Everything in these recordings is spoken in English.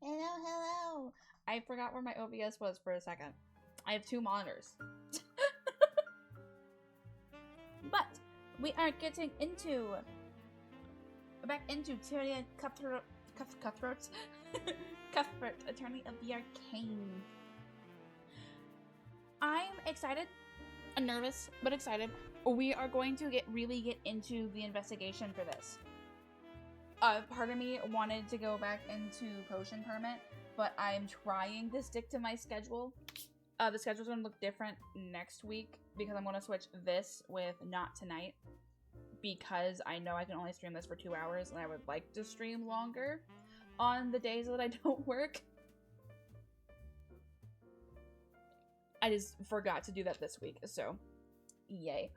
Hello, hello. I forgot where my OBS was for a second. I have two monitors. But we are getting back into Tyrion Cuthbert, Cuthbert, Attorney of the Arcane. I'm excited, nervous, but excited. We are going to really get into the investigation for this. Part of me wanted to go back into Potion Permit, but I'm trying to stick to my schedule. The schedule's going to look different next week because I'm going to switch this with Not Tonight because I know I can only stream this for 2 hours and I would like to stream longer on the days that I don't work. I just forgot to do that this week, so yay.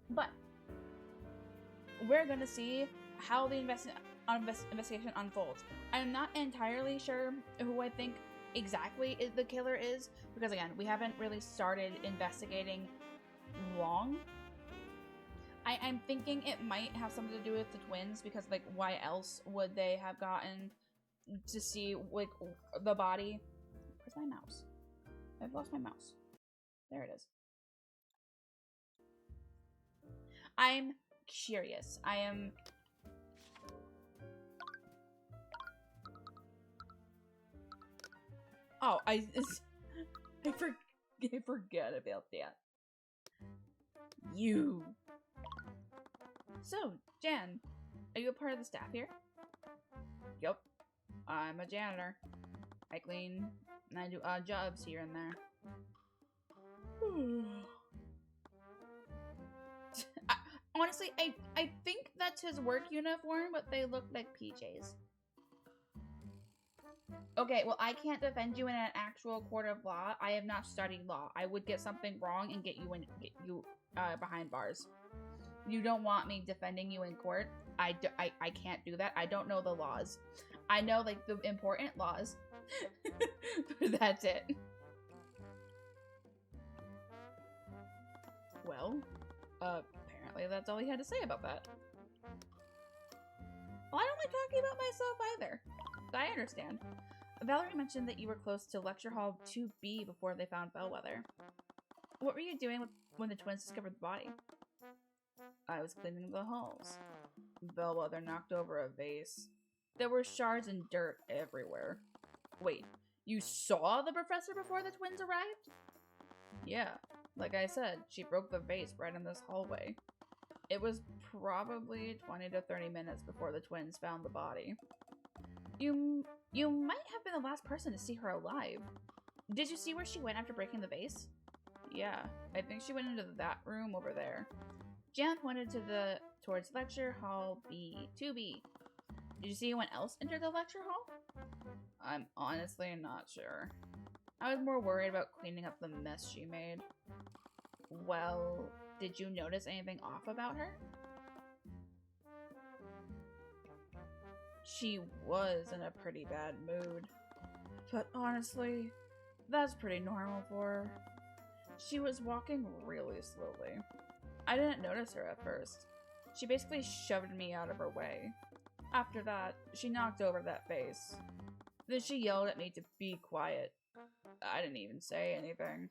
But we're gonna see how the investigation unfolds. I'm not entirely sure who I think exactly the killer is, because again, we haven't really started investigating long. I'm thinking it might have something to do with the twins, because like why else would they have gotten to see like the body? Where's my mouse? I've lost my mouse. There it is. I'm curious. I am... Oh, I forget about that. You. So, Jan, are you a part of the staff here? Yup. I'm a janitor. I clean and I do odd jobs here and there. Honestly, I think that's his work uniform, but they look like PJs. Okay, well, I can't defend you in an actual court of law. I have not studied law. I would get something wrong and get you behind bars. You don't want me defending you in court. I can't do that. I don't know the laws. I know, like, the important laws. But that's it. Well, apparently that's all he had to say about that. Well, I don't like talking about myself either. I understand. Valerie mentioned that you were close to Lecture Hall 2B before they found Bellwether. What were you doing when the twins discovered the body? I was cleaning the halls. Bellwether knocked over a vase. There were shards and dirt everywhere. Wait, you saw the professor before the twins arrived? Yeah, like I said, she broke the vase right in this hallway. It was probably 20 to 30 minutes before the twins found the body. You might have been the last person to see her alive. Did you see where she went after breaking the vase? Yeah, I think she went into that room over there. Jan pointed towards Lecture Hall 2B. Did you see anyone else enter the lecture hall? I'm honestly not sure. I was more worried about cleaning up the mess she made. Well, did you notice anything off about her? She was in a pretty bad mood. But honestly, that's pretty normal for her. She was walking really slowly. I didn't notice her at first. She basically shoved me out of her way. After that, she knocked over that vase. Then she yelled at me to be quiet. I didn't even say anything.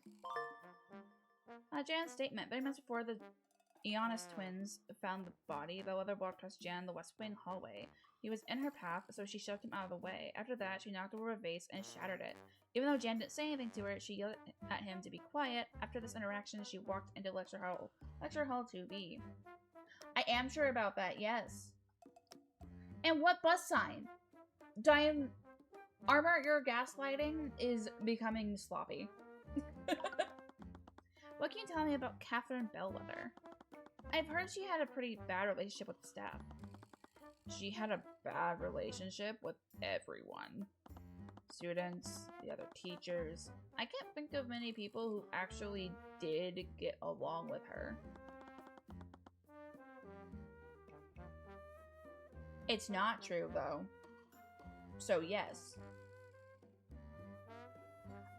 Jan's statement. 30 minutes before the Ionis twins found the body, Bellwether walked past Jan the west wing hallway. He was in her path, so she shoved him out of the way. After that, she knocked over a vase and shattered it. Even though Jan didn't say anything to her, she yelled at him to be quiet. After this interaction, she walked into Lecture Hall 2B. I am sure about that, yes. And what bus sign? Armor, your gaslighting is becoming sloppy. What can you tell me about Catherine Bellwether? I've heard she had a pretty bad relationship with the staff. She had a bad relationship with everyone. Students, the other teachers. I can't think of many people who actually did get along with her. It's not true, though. So, yes.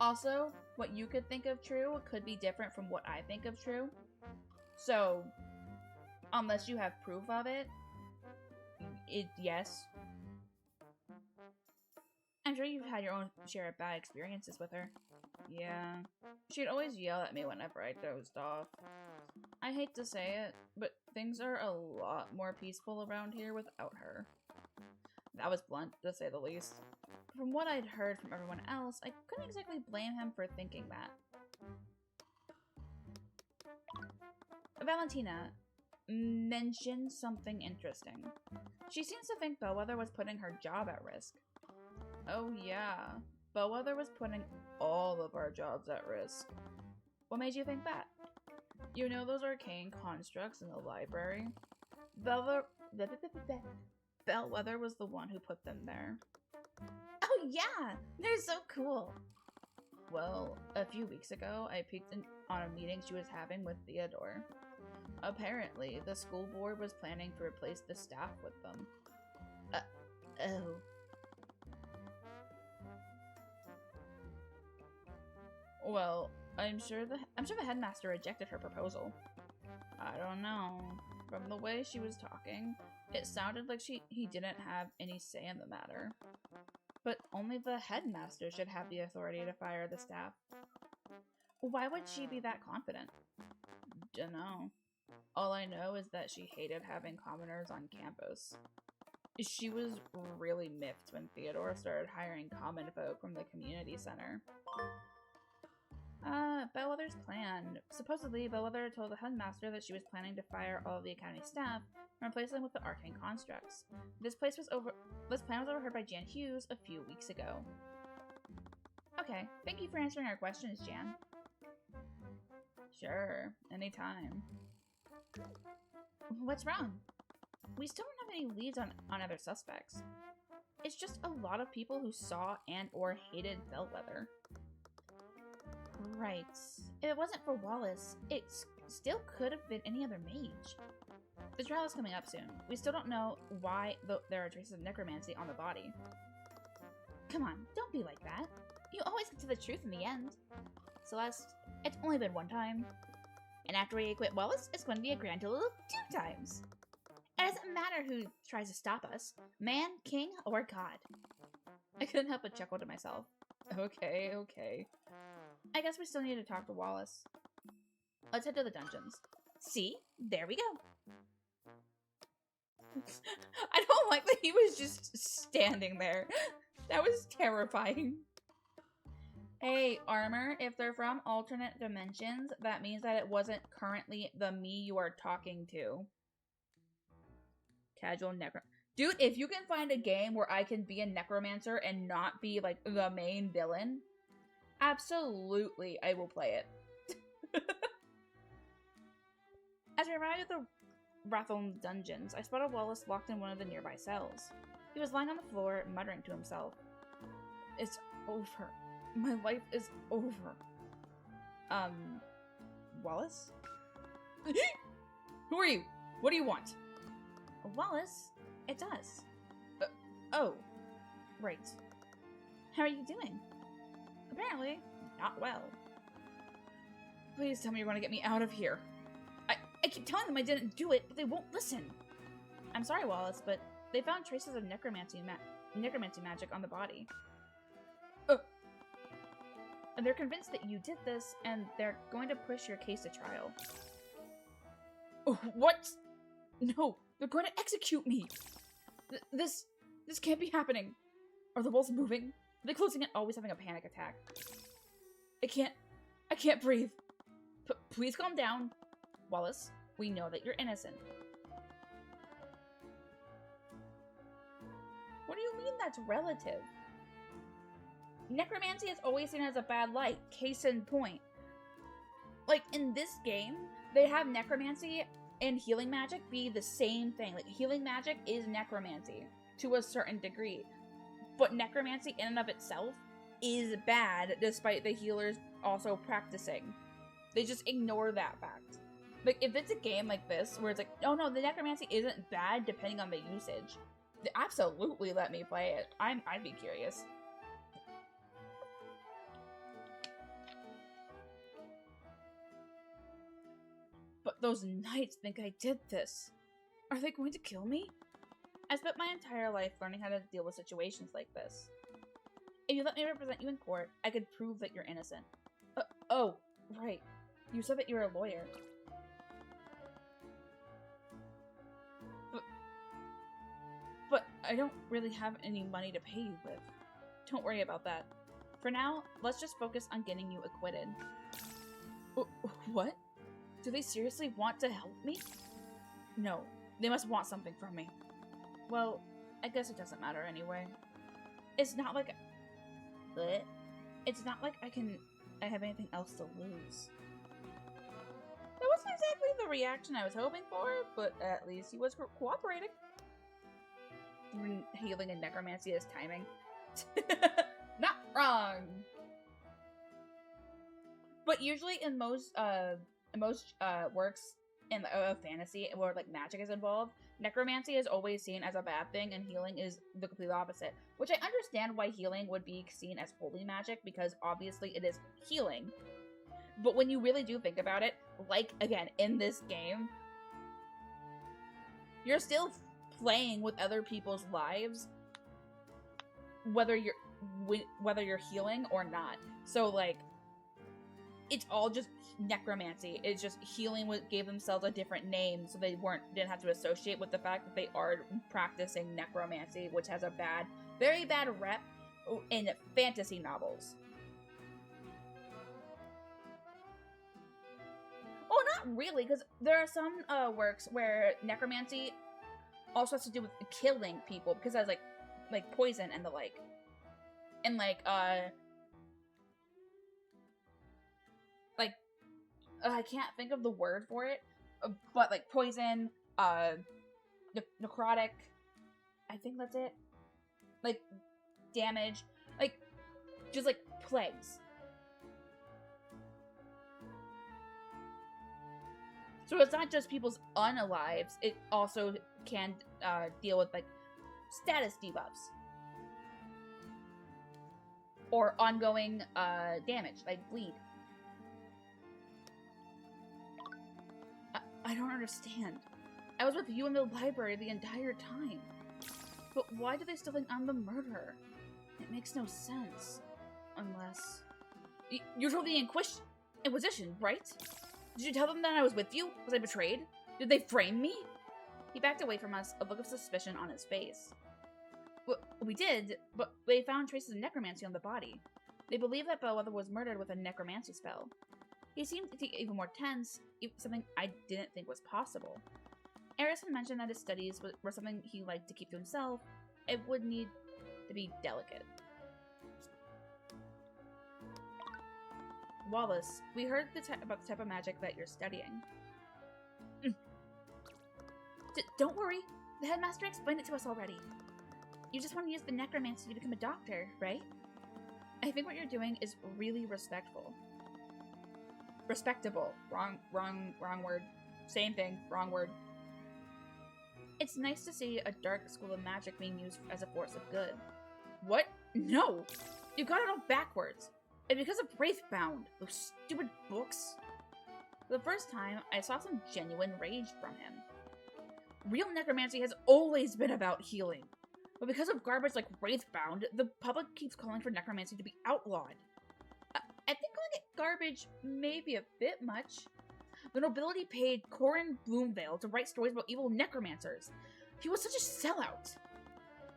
Also, what you could think of true could be different from what I think of true. So, unless you have proof of it, yes. I'm sure you've had your own share of bad experiences with her. Yeah. She'd always yell at me whenever I dozed off. I hate to say it, but things are a lot more peaceful around here without her. That was blunt, to say the least. From what I'd heard from everyone else, I couldn't exactly blame him for thinking that. Valentina mentioned something interesting. She seems to think Bellwether was putting her job at risk. Oh yeah, Bellwether was putting all of our jobs at risk. What made you think that? You know those arcane constructs in the library? Bellwether was the one who put them there. Oh yeah, they're so cool. Well, a few weeks ago, I peeked on a meeting she was having with Theodore. Apparently, the school board was planning to replace the staff with them. Oh. Well, I'm sure the headmaster rejected her proposal. I don't know. From the way she was talking, it sounded like he didn't have any say in the matter. But only the headmaster should have the authority to fire the staff. Why would she be that confident? Dunno. All I know is that she hated having commoners on campus. She was really miffed when Theodore started hiring common folk from the community center. Bellwether's plan. Supposedly, Bellwether told the headmaster that she was planning to fire all of the academy staff and replace them with the arcane constructs. This plan was overheard by Jan Hughes a few weeks ago. Okay, thank you for answering our questions, Jan. Sure, anytime. What's wrong? We still don't have any leads on other suspects. It's just a lot of people who saw and or hated Bellwether. Right. If it wasn't for Wallace, it still could have been any other mage. The trial is coming up soon. We still don't know why there are traces of necromancy on the body. Come on, don't be like that. You always get to the truth in the end. Celeste, it's only been one time. And after we acquit Wallace, it's going to be a grand total of 2 times. It doesn't matter who tries to stop us. Man, king, or god. I couldn't help but chuckle to myself. Okay. I guess we still need to talk to Wallace. Let's head to the dungeons. See? There we go. I don't like that he was just standing there. That was terrifying. Hey, Armor, if they're from alternate dimensions, that means that it wasn't currently the me you are talking to. Casual Dude, if you can find a game where I can be a necromancer and not be, like, the main villain, absolutely, I will play it. As we arrived at the Rathlin dungeons, I spotted Wallace locked in one of the nearby cells. He was lying on the floor, muttering to himself. It's over. My life is over. Wallace? Who are you? What do you want? Wallace, it's us. Oh. Right. How are you doing? Apparently, not well. Please tell me you're going to get me out of here. I keep telling them I didn't do it, but they won't listen. I'm sorry, Wallace, but they found traces of necromancy magic on the body. And they're convinced that you did this, and they're going to push your case to trial. Oh, what? No, they're going to execute me. This can't be happening. Are the walls moving? Are they closing in? Always having a panic attack. I can't breathe. Please calm down. Wallace, we know that you're innocent. What do you mean that's relative? Necromancy is always seen as a bad light. Case in point. Like, in this game, they have necromancy and healing magic be the same thing. Like, healing magic is necromancy to a certain degree. But necromancy in and of itself is bad, despite the healers also practicing. They just ignore that fact. Like, if it's a game like this, where it's like, oh no, the necromancy isn't bad depending on the usage, absolutely let me play it. I'd be curious. But those knights think I did this. Are they going to kill me? I spent my entire life learning how to deal with situations like this. If you let me represent you in court, I could prove that you're innocent. Oh, right. You said that you're a lawyer. But I don't really have any money to pay you with. Don't worry about that. For now, let's just focus on getting you acquitted. What? Do they seriously want to help me? No, they must want something from me. Well, I guess it doesn't matter anyway. It's not like... It's not like I have anything else to lose. That wasn't exactly the reaction I was hoping for, but at least he was cooperating. Healing and necromancy is timing. Not wrong! But usually in most works in fantasy where like magic is involved, necromancy is always seen as a bad thing and healing is the complete opposite. Which I understand why healing would be seen as holy magic, because obviously it is healing. But when you really do think about it, like again in this game, you're still playing with other people's lives, whether you're healing or not. So like, it's all just necromancy. It's just healing gave themselves a different name, so they didn't have to associate with the fact that they are practicing necromancy, which has a very bad rep in fantasy novels. Oh, not really, because there are some works where necromancy also has to do with killing people, because that's like poison and the like. And like I can't think of the word for it, but like poison, necrotic, I think that's it. Like damage, like just like plagues. So it's not just people's unalives, it also can deal with like status debuffs. Or ongoing damage, like bleed. I don't understand. I was with you in the library the entire time. But why do they still think I'm the murderer? It makes no sense. Unless... You told the Inquisition, right? Did you tell them that I was with you? Was I betrayed? Did they frame me? He backed away from us, a look of suspicion on his face. Well, we did, but they found traces of necromancy on the body. They believe that Bellwether was murdered with a necromancy spell. He seemed to get even more tense, something I didn't think was possible. Eris had mentioned that his studies were something he liked to keep to himself. It would need to be delicate. Wallace, we heard about the type of magic that you're studying. Don't worry, the headmaster explained it to us already. You just want to use the necromancy to become a doctor, right? I think what you're doing is really respectful. Respectable. Wrong word. Same thing. Wrong word. It's nice to see a dark school of magic being used as a force of good. What? No! You got it all backwards. And because of Wraithbound, those stupid books. For the first time, I saw some genuine rage from him. Real necromancy has always been about healing. But because of garbage like Wraithbound, the public keeps calling for necromancy to be outlawed. I think calling it garbage may be a bit much. The nobility paid Corin Bloomvale to write stories about evil necromancers. He was such a sellout.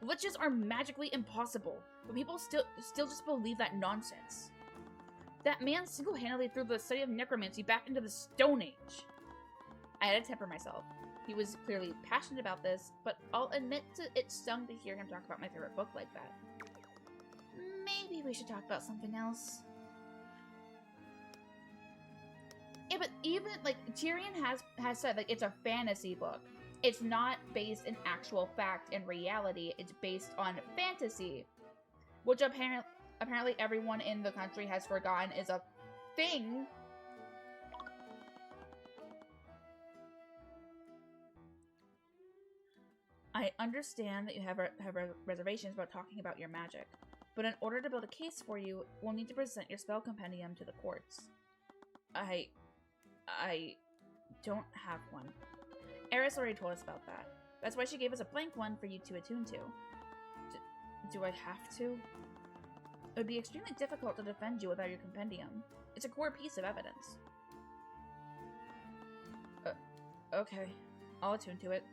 Witches are magically impossible, but people still just believe that nonsense. That man single-handedly threw the study of necromancy back into the Stone Age. I had to temper myself. He was clearly passionate about this, but I'll admit it stung to hear him talk about my favorite book like that. Maybe we should talk about something else. Yeah, but even, like, Tyrion has said, like, it's a fantasy book. It's not based in actual fact and reality. It's based on fantasy. Which apparently everyone in the country has forgotten is a thing. I understand that you have reservations about talking about your magic, but in order to build a case for you, we'll need to present your spell compendium to the courts. I don't have one. Eris already told us about that. That's why she gave us a blank one for you to attune to. Do I have to? It would be extremely difficult to defend you without your compendium. It's a core piece of evidence. Okay. I'll attune to it.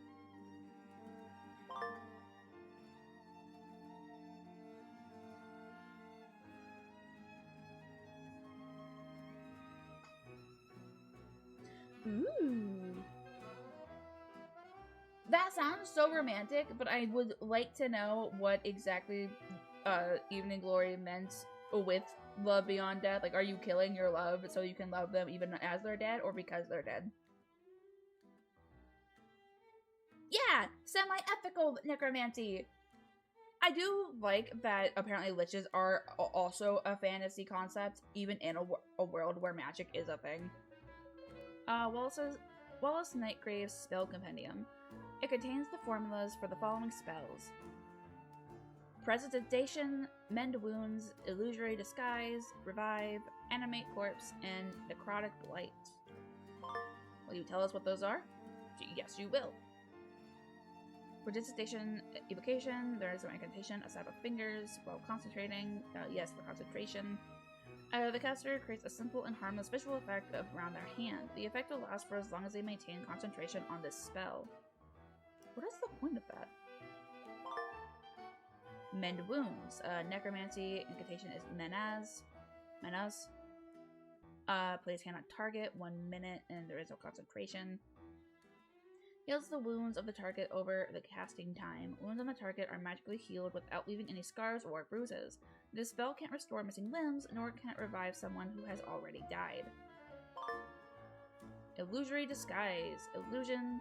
Ooh. That sounds so romantic, but I would like to know what exactly Evening Glory meant with love beyond death. Like, are you killing your love so you can love them even as they're dead, or because they're dead? Yeah! Semi-ethical necromancy! I do like that apparently liches are also a fantasy concept, even in a world where magic is a thing. Wallace Nightgrave's Spell Compendium. It contains the formulas for the following spells. Prestidigitation, Mend Wounds, Illusory Disguise, Revive, Animate Corpse, and Necrotic Blight. Will you tell us what those are? Yes, you will. Prestidigitation, Evocation, there is an incantation, a snap of fingers, while concentrating, yes, for concentration. The caster creates a simple and harmless visual effect around their hand. The effect will last for as long as they maintain concentration on this spell. What is the point of that? Mend Wounds. Necromancy incantation is Menaz. Place hand on target, 1 minute, and there is no concentration. Heals the wounds of the target over the casting time. Wounds on the target are magically healed without leaving any scars or bruises. This spell can't restore missing limbs, nor can it revive someone who has already died. Illusory Disguise. Illusion.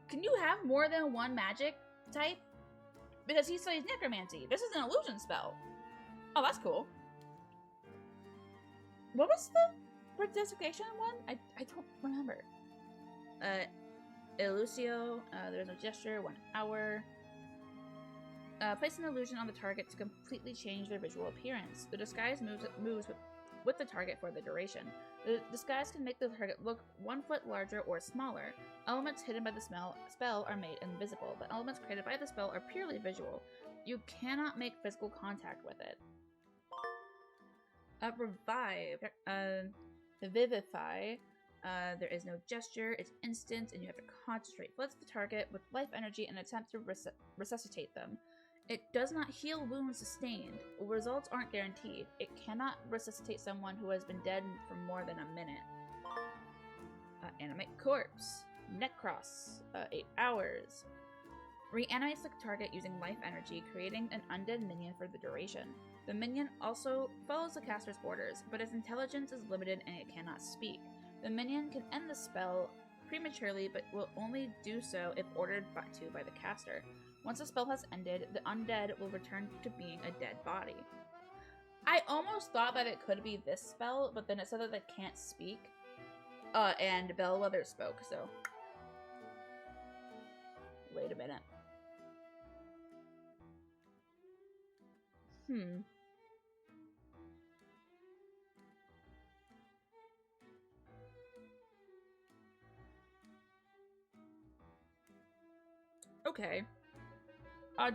Can you have more than one magic type? Because he studies necromancy. This is an illusion spell. Oh, that's cool. What was the prestidigitation one? I don't remember. Illusio, there's no gesture, 1 hour. Place an illusion on the target to completely change their visual appearance. The disguise moves with the target for the duration. The disguise can make the target look 1 foot larger or smaller. Elements hidden by the spell are made invisible. The elements created by the spell are purely visual. You cannot make physical contact with it. Revive. Vivify. There is no gesture, it's instant, and you have to concentrate. Floods the target with life energy and attempt to resuscitate them. It does not heal wounds sustained. Results aren't guaranteed. It cannot resuscitate someone who has been dead for more than a minute. Animate Corpse. Necros. 8 hours. Reanimates the target using life energy, creating an undead minion for the duration. The minion also follows the caster's orders, but its intelligence is limited and it cannot speak. The minion can end the spell prematurely, but will only do so if ordered to by the caster. Once the spell has ended, the undead will return to being a dead body. I almost thought that it could be this spell, but then it said that they can't speak. And Bellwether spoke, so... Wait a minute. Okay.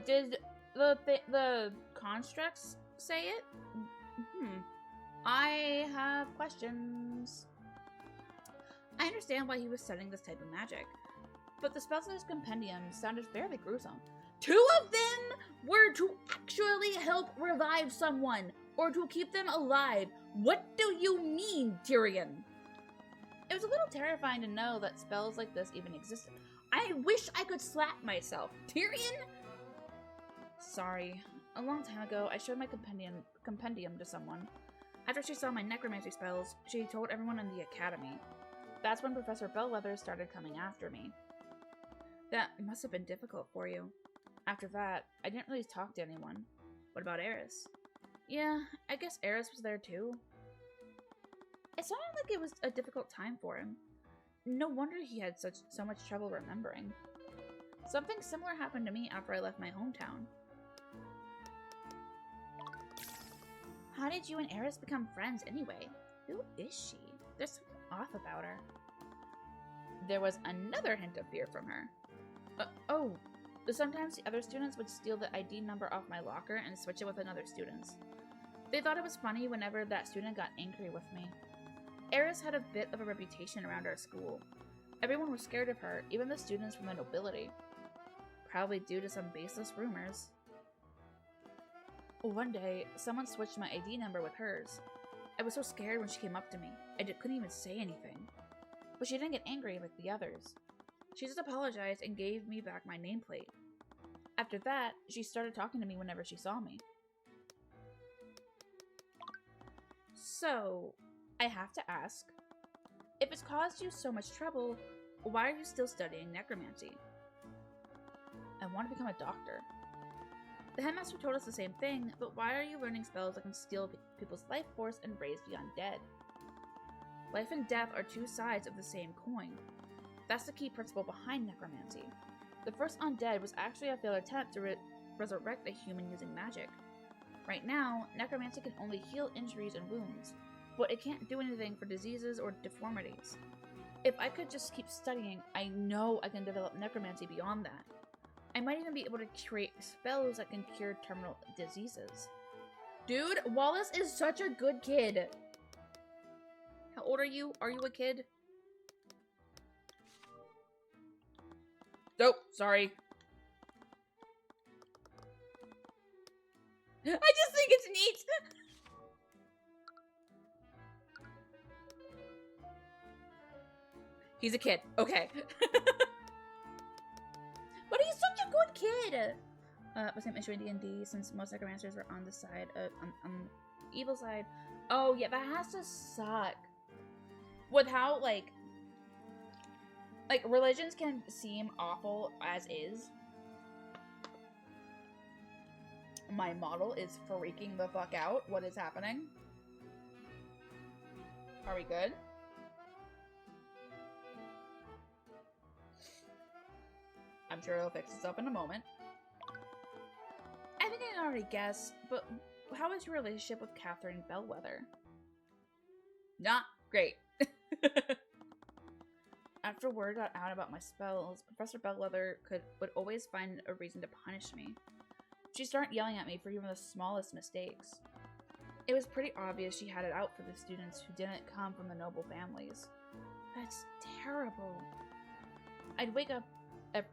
Did the constructs say it? I have questions. I understand why he was studying this type of magic, but the spells in his compendium sounded fairly gruesome. 2 of them were to actually help revive someone, or to keep them alive. What do you mean, Tyrion? It was a little terrifying to know that spells like this even existed. I wish I could slap myself. Tyrion? Sorry. A long time ago, I showed my compendium to someone. After she saw my necromancy spells, she told everyone in the academy. That's when Professor Bellwether started coming after me. That must have been difficult for you. After that, I didn't really talk to anyone. What about Eris? Yeah, I guess Eris was there too. It sounded like it was a difficult time for him. No wonder he had so much trouble remembering. Something similar happened to me after I left my hometown. How did you and Eris become friends anyway? Who is she? There's something off about her. There was another hint of fear from her. Oh, But sometimes the other students would steal the ID number off my locker and switch it with another student's. They thought it was funny whenever that student got angry with me. Eris had a bit of a reputation around our school. Everyone was scared of her, even the students from the nobility. Probably due to some baseless rumors. One day, someone switched my ID number with hers. I was so scared when she came up to me, couldn't even say anything. But she didn't get angry like the others. She just apologized and gave me back my nameplate. After that, she started talking to me whenever she saw me. So, I have to ask, if it's caused you so much trouble, why are you still studying necromancy? I want to become a doctor. The headmaster told us the same thing, but why are you learning spells that can steal people's life force and raise the undead? Life and death are two sides of the same coin. That's the key principle behind necromancy. The first undead was actually a failed attempt to resurrect a human using magic. Right now, necromancy can only heal injuries and wounds, but it can't do anything for diseases or deformities. If I could just keep studying, I know I can develop necromancy beyond that. I might even be able to create spells that can cure terminal diseases. Dude, Wallace is such a good kid. How old are you? Are you a kid? Nope, sorry. I just think it's neat. He's a kid. Okay. But he's such a good kid. Was him issuing D&D since most necromancers are on the side of on the evil side. Oh yeah, that has to suck. With how like religions can seem awful as is. My model is freaking the fuck out. What is happening? Are we good? I'm sure it'll fix itself in a moment. I think I can already guess, but how is your relationship with Catherine Bellwether? Not great. After word got out about my spells, Professor Bellwether would always find a reason to punish me. She'd start yelling at me for even the smallest mistakes. It was pretty obvious she had it out for the students who didn't come from the noble families. That's terrible. I'd wake up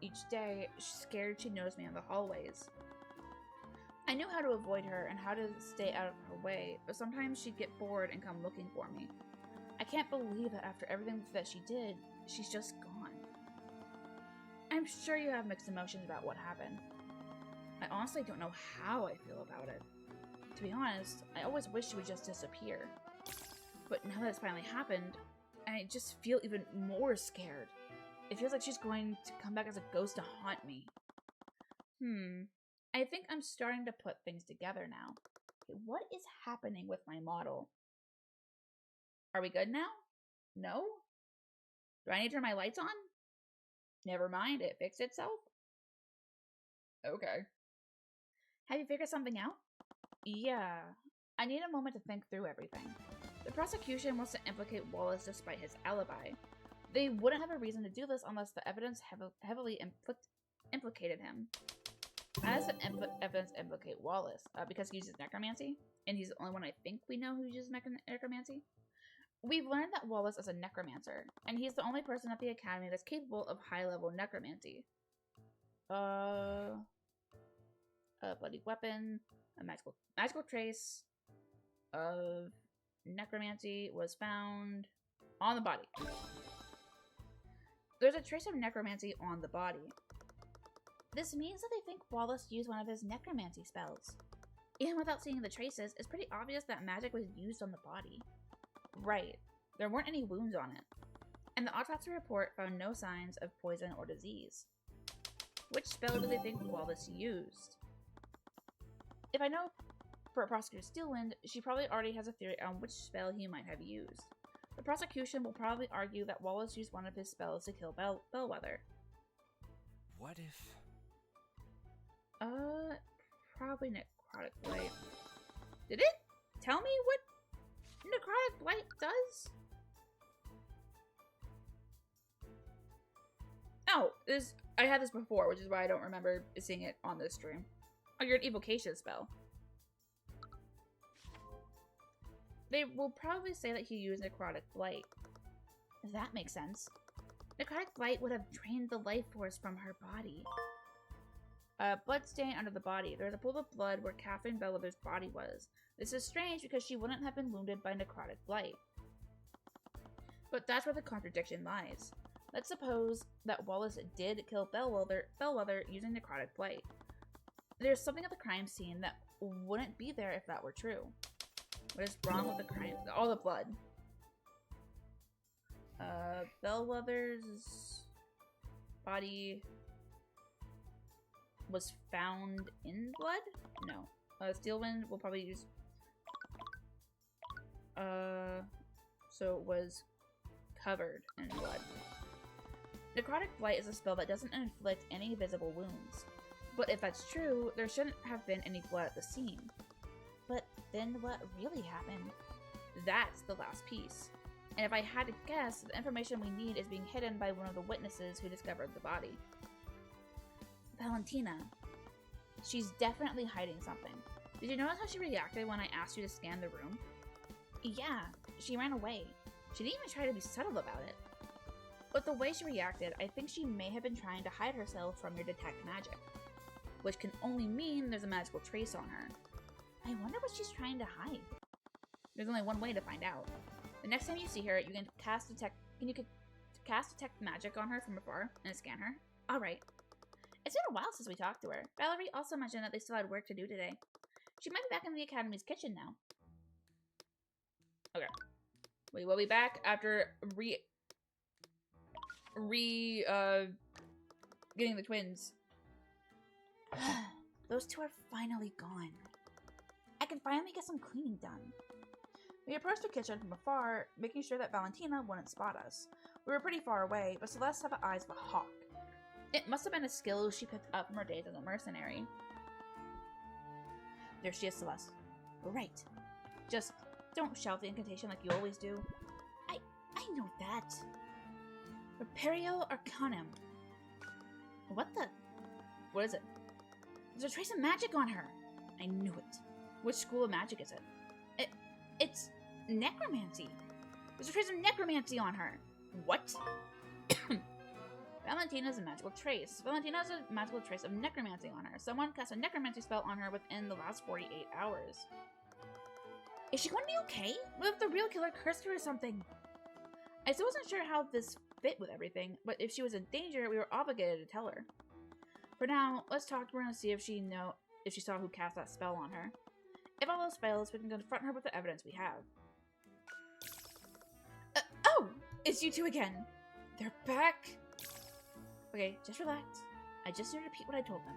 each day scared she'd notice me in the hallways. I knew how to avoid her and how to stay out of her way, but sometimes she'd get bored and come looking for me. I can't believe that after everything that she did, she's just gone. I'm sure you have mixed emotions about what happened. I honestly don't know how I feel about it. To be honest, I always wish she would just disappear. But now that it's finally happened, I just feel even more scared. It feels like she's going to come back as a ghost to haunt me. I think I'm starting to put things together now. Okay, what is happening with my model? Are we good now? No? Do I need to turn my lights on? Never mind, it fixed itself? Okay. Have you figured something out? Yeah. I need a moment to think through everything. The prosecution wants to implicate Wallace despite his alibi. They wouldn't have a reason to do this unless the evidence heavily implicated him. How does the evidence implicate Wallace? Because he uses necromancy? And he's the only one I think we know who uses necromancy? We've learned that Wallace is a necromancer, and he's the only person at the academy that's capable of high-level necromancy. A bloody weapon, a magical trace of necromancy was found on the body. There's a trace of necromancy on the body. This means that they think Wallace used one of his necromancy spells. Even without seeing the traces, it's pretty obvious that magic was used on the body. Right. There weren't any wounds on it. And the autopsy report found no signs of poison or disease. Which spell do they think Wallace used? If I know for Prosecutor Steelwind, she probably already has a theory on which spell he might have used. The prosecution will probably argue that Wallace used one of his spells to kill Bellwether. What if... Probably Necrotic Blight. Did it tell me what Necrotic Blight does? Oh, I had this before, which is why I don't remember seeing it on this stream. Oh, you're an evocation spell. They will probably say that he used Necrotic Blight. That makes sense. Necrotic Blight would have drained the life force from her body. Blood stain under the body. There's a pool of blood where Catherine Bellwether's body was. This is strange because she wouldn't have been wounded by Necrotic Blight. But that's where the contradiction lies. Let's suppose that Wallace did kill Bellwether using Necrotic Blight. There's something at the crime scene that wouldn't be there if that were true. What is wrong with the crime? All the blood. Bellwether's body was found in blood? No. Steelwind will probably use... So it was covered in blood. Necrotic Blight is a spell that doesn't inflict any visible wounds. But if that's true, there shouldn't have been any blood at the scene. But then what really happened? That's the last piece. And if I had to guess, the information we need is being hidden by one of the witnesses who discovered the body. Valentina. She's definitely hiding something. Did you notice how she reacted when I asked you to scan the room? Yeah, she ran away. She didn't even try to be subtle about it. But the way she reacted, I think she may have been trying to hide herself from your detect magic. Which can only mean there's a magical trace on her. I wonder what she's trying to hide. There's only one way to find out. The next time you see her, you can cast detect magic on her from afar and scan her. Alright. It's been a while since we talked to her. Valerie also mentioned that they still had work to do today. She might be back in the Academy's kitchen now. Okay. We will be back after getting the twins. Those two are finally gone. I can finally get some cleaning done. We approached the kitchen from afar, making sure that Valentina wouldn't spot us. We were pretty far away, but Celeste had the eyes of a hawk. It must have been a skill she picked up from her days as a mercenary. There she is, Celeste. Right. Just don't shout the incantation like you always do. I know that. Reperio Arcanum. What the? What is it? There's a trace of magic on her. I knew it. Which school of magic is it? It's necromancy. There's a trace of necromancy on her. What? Valentina's a magical trace. Valentina has a magical trace of necromancy on her. Someone cast a necromancy spell on her within the last 48 hours. Is she going to be okay? What if the real killer cursed her or something? I still wasn't sure how this fit with everything, but if she was in danger, we were obligated to tell her. For now, let's talk to her and see if she saw who cast that spell on her. If all else fails, we can confront her with the evidence we have. Oh! It's you two again! They're back! Okay, just relax. I just need to repeat what I told them.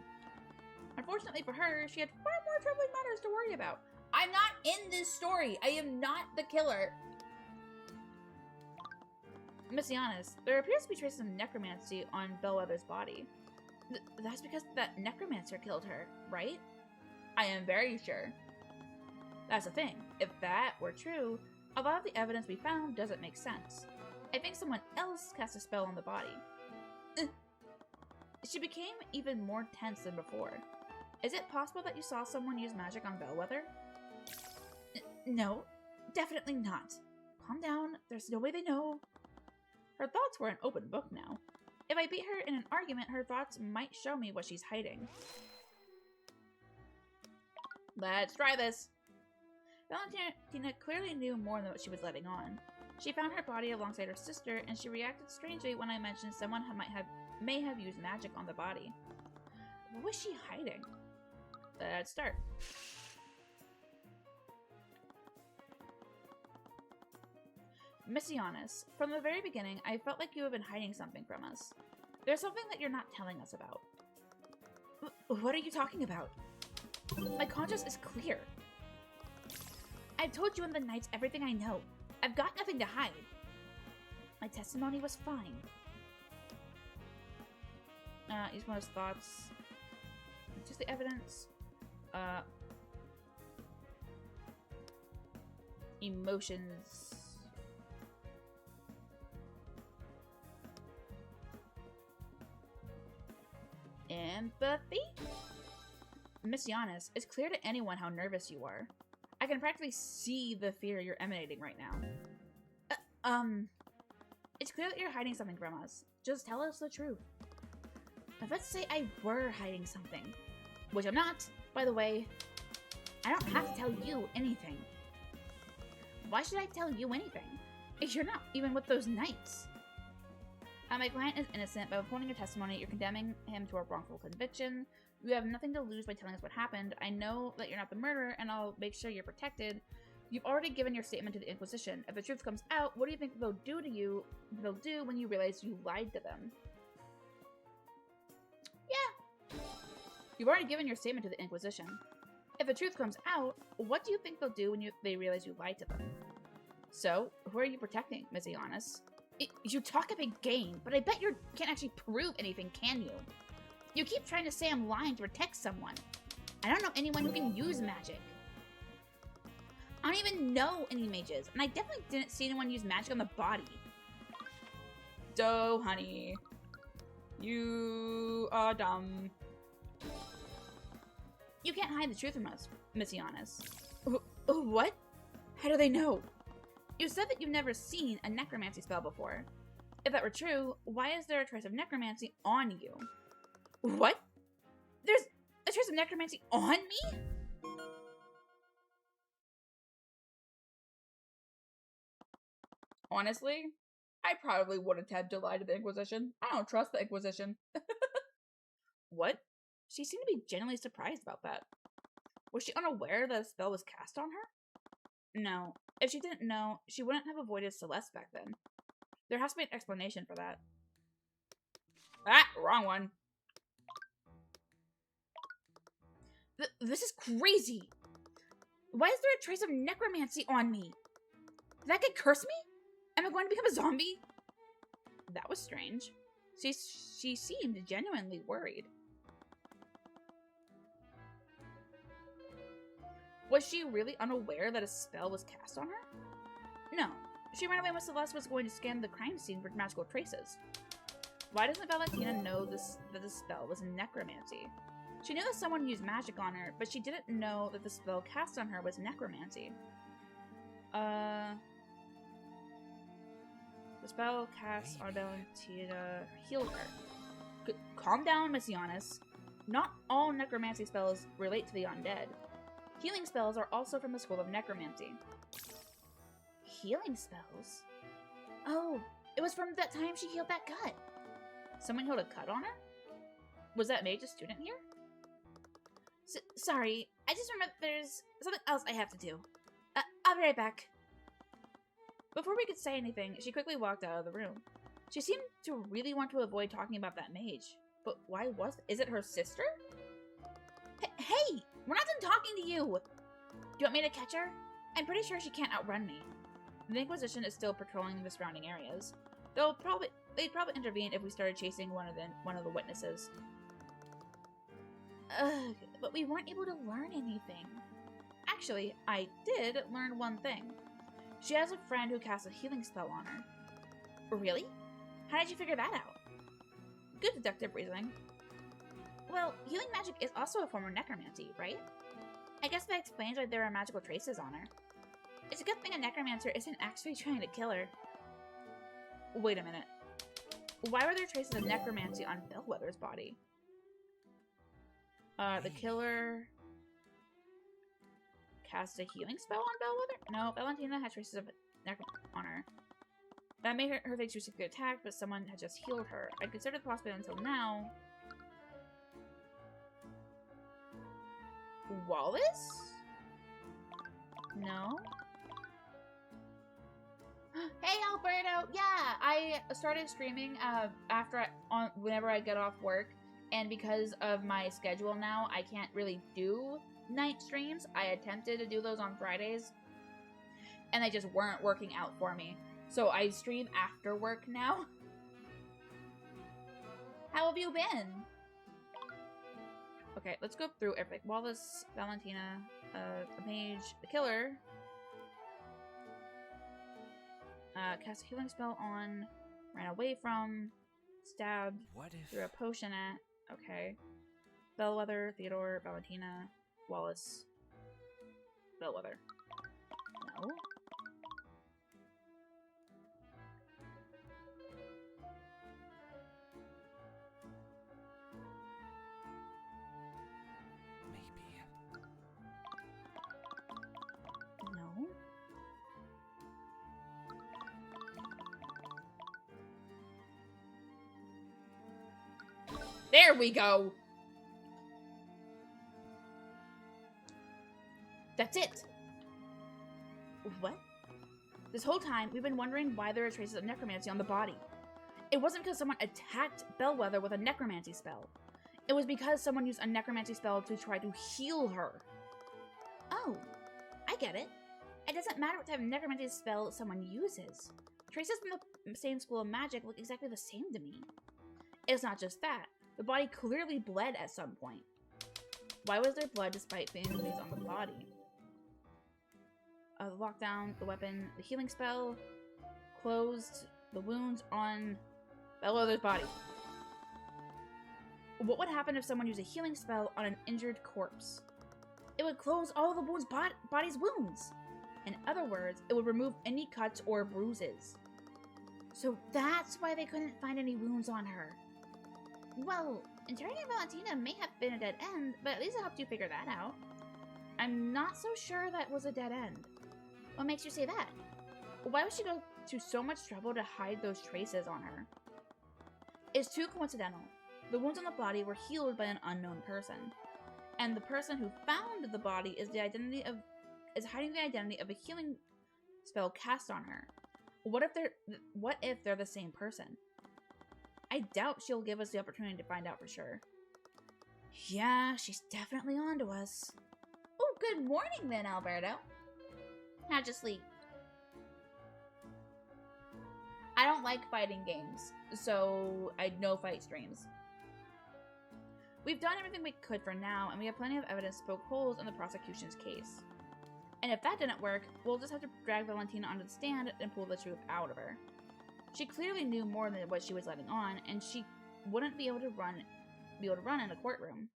Unfortunately for her, she had far more troubling matters to worry about. I'm not in this story! I am not the killer! Messianis, there appears to be traces of necromancy on Bellwether's body. That's because that necromancer killed her, right? I am very sure. That's the thing. If that were true, a lot of the evidence we found doesn't make sense. I think someone else cast a spell on the body. She became even more tense than before. Is it possible that you saw someone use magic on Bellwether? No, definitely not. Calm down, there's no way they know. Her thoughts were an open book now. If I beat her in an argument, her thoughts might show me what she's hiding. Let's try this. Valentina clearly knew more than what she was letting on. She found her body alongside her sister, and she reacted strangely when I mentioned someone may have used magic on the body. What was she hiding? Let's start. Messianis, from the very beginning, I felt like you have been hiding something from us. There's something that you're not telling us about. What are you talking about? My conscience is clear. I've told you and the Knights everything I know. I've got nothing to hide. My testimony was fine. Each one of his thoughts. Just the evidence. Emotions. Sympathy? Miss Giannis, it's clear to anyone how nervous you are. I can practically see the fear you're emanating right now. It's clear that you're hiding something from us. Just tell us the truth. Let's say I were hiding something. Which I'm not, by the way. I don't have to tell you anything. Why should I tell you anything? If you're not even with those knights. My client is innocent. By withholding your testimony, you're condemning him to a wrongful conviction. You have nothing to lose by telling us what happened. I know that you're not the murderer, and I'll make sure you're protected. You've already given your statement to the Inquisition. If the truth comes out, what do you think they'll do to you? They'll do when you realize you lied to them? Yeah. You've already given your statement to the Inquisition. If the truth comes out, what do you think they'll do when they realize you lied to them? So, who are you protecting, Miss Giannis? You talk a big game, but I bet you can't actually prove anything, can you? You keep trying to say I'm lying to protect someone. I don't know anyone who can use magic. I don't even know any mages, and I definitely didn't see anyone use magic on the body. So, honey, you are dumb. You can't hide the truth from us, Miss Giannis. What? How do they know? You said that you've never seen a necromancy spell before. If that were true, why is there a trace of necromancy on you? What? There's a trace of necromancy on me? Honestly, I probably would attempt to lie to the Inquisition. I don't trust the Inquisition. What? She seemed to be genuinely surprised about that. Was she unaware that a spell was cast on her? No. If she didn't know, she wouldn't have avoided Celeste back then. There has to be an explanation for that. Ah, wrong one. This is crazy. Why is there a trace of necromancy on me? Did that kid curse me? Am I going to become a zombie? That was strange. She seemed genuinely worried. Was she really unaware that a spell was cast on her? No. She ran away when Celeste was going to scan the crime scene for magical traces. Why doesn't Valentina know that the spell was necromancy? She knew that someone used magic on her, but she didn't know that the spell cast on her was necromancy. The spell cast on Valentina healed her. Calm down, Miss Giannis. Not all necromancy spells relate to the undead. Healing spells are also from the school of necromancy. Healing spells? Oh, it was from that time she healed that cut. Someone healed a cut on her? Was that mage a student here? Sorry, I just remembered there's something else I have to do. I'll be right back. Before we could say anything, she quickly walked out of the room. She seemed to really want to avoid talking about that mage. But why was it? Is it her sister? Hey! We're not done talking to you! Do you want me to catch her? I'm pretty sure she can't outrun me. The Inquisition is still patrolling the surrounding areas. They'd probably intervene if we started chasing one of the witnesses. Ugh, but we weren't able to learn anything. Actually, I did learn one thing. She has a friend who casts a healing spell on her. Really? How did you figure that out? Good deductive reasoning. Well, healing magic is also a form of necromancy, right? I guess that explains why there are magical traces on her. It's a good thing a necromancer isn't actually trying to kill her. Wait a minute. Why were there traces of necromancy on Bellwether's body? The killer cast a healing spell on Bellwether? No, Valentina had traces of necromancy on her. That made her think she was secretly attacked, but someone had just healed her. I considered the possibility until now. Wallace? No. Hey Alberto! Yeah, I started streaming whenever I get off work, and because of my schedule now, I can't really do night streams. I attempted to do those on Fridays, and they just weren't working out for me. So I stream after work now. How have you been? Okay, let's go through everything. Wallace, Valentina, the mage, the killer. Cast a healing spell on, ran away from, stabbed, threw a potion at. Okay. Bellwether, Theodore, Valentina, Wallace, Bellwether. No? Maybe. No? There we go! That's it! What? This whole time, we've been wondering why there are traces of necromancy on the body. It wasn't because someone attacked Bellwether with a necromancy spell. It was because someone used a necromancy spell to try to heal her. Oh, I get it. It doesn't matter what type of necromancy spell someone uses. Traces from the same school of magic look exactly the same to me. It's not just that. The body clearly bled at some point. Why was there blood despite bandages on the body? The lockdown, the weapon, the healing spell, closed the wounds on Bellwether's body. What would happen if someone used a healing spell on an injured corpse? It would close all the body's wounds. In other words, it would remove any cuts or bruises. So that's why they couldn't find any wounds on her. Well, interrogating Valentina may have been a dead end, but at least it helped you figure that out. I'm not so sure that was a dead end. What makes you say that? Why would she go to so much trouble to hide those traces on her? It's too coincidental. The wounds on the body were healed by an unknown person, and the person who found the body is hiding the identity of a healing spell cast on her. What if they're the same person? I doubt she'll give us the opportunity to find out for sure. Yeah, she's definitely onto us. Oh, good morning then, Alberto. How'd you sleep? I don't like fighting games, so I'd no fight streams. We've done everything we could for now, and we have plenty of evidence to poke holes in the prosecution's case. And if that didn't work, we'll just have to drag Valentina onto the stand and pull the truth out of her. She clearly knew more than what she was letting on, and she wouldn't be able to run in a courtroom.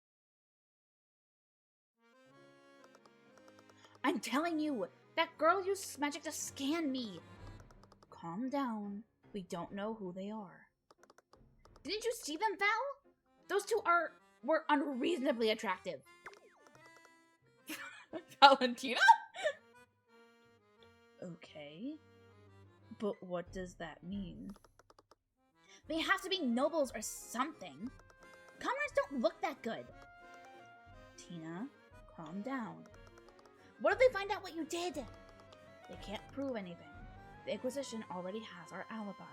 I'm telling you, that girl used magic to scan me. Calm down. We don't know who they are. Didn't you see them, Val? Those two were unreasonably attractive. Valentina? Okay. But what does that mean? They have to be nobles or something. Commoners don't look that good. Tina, calm down. What if they find out what you did? They can't prove anything. The Inquisition already has our alibi.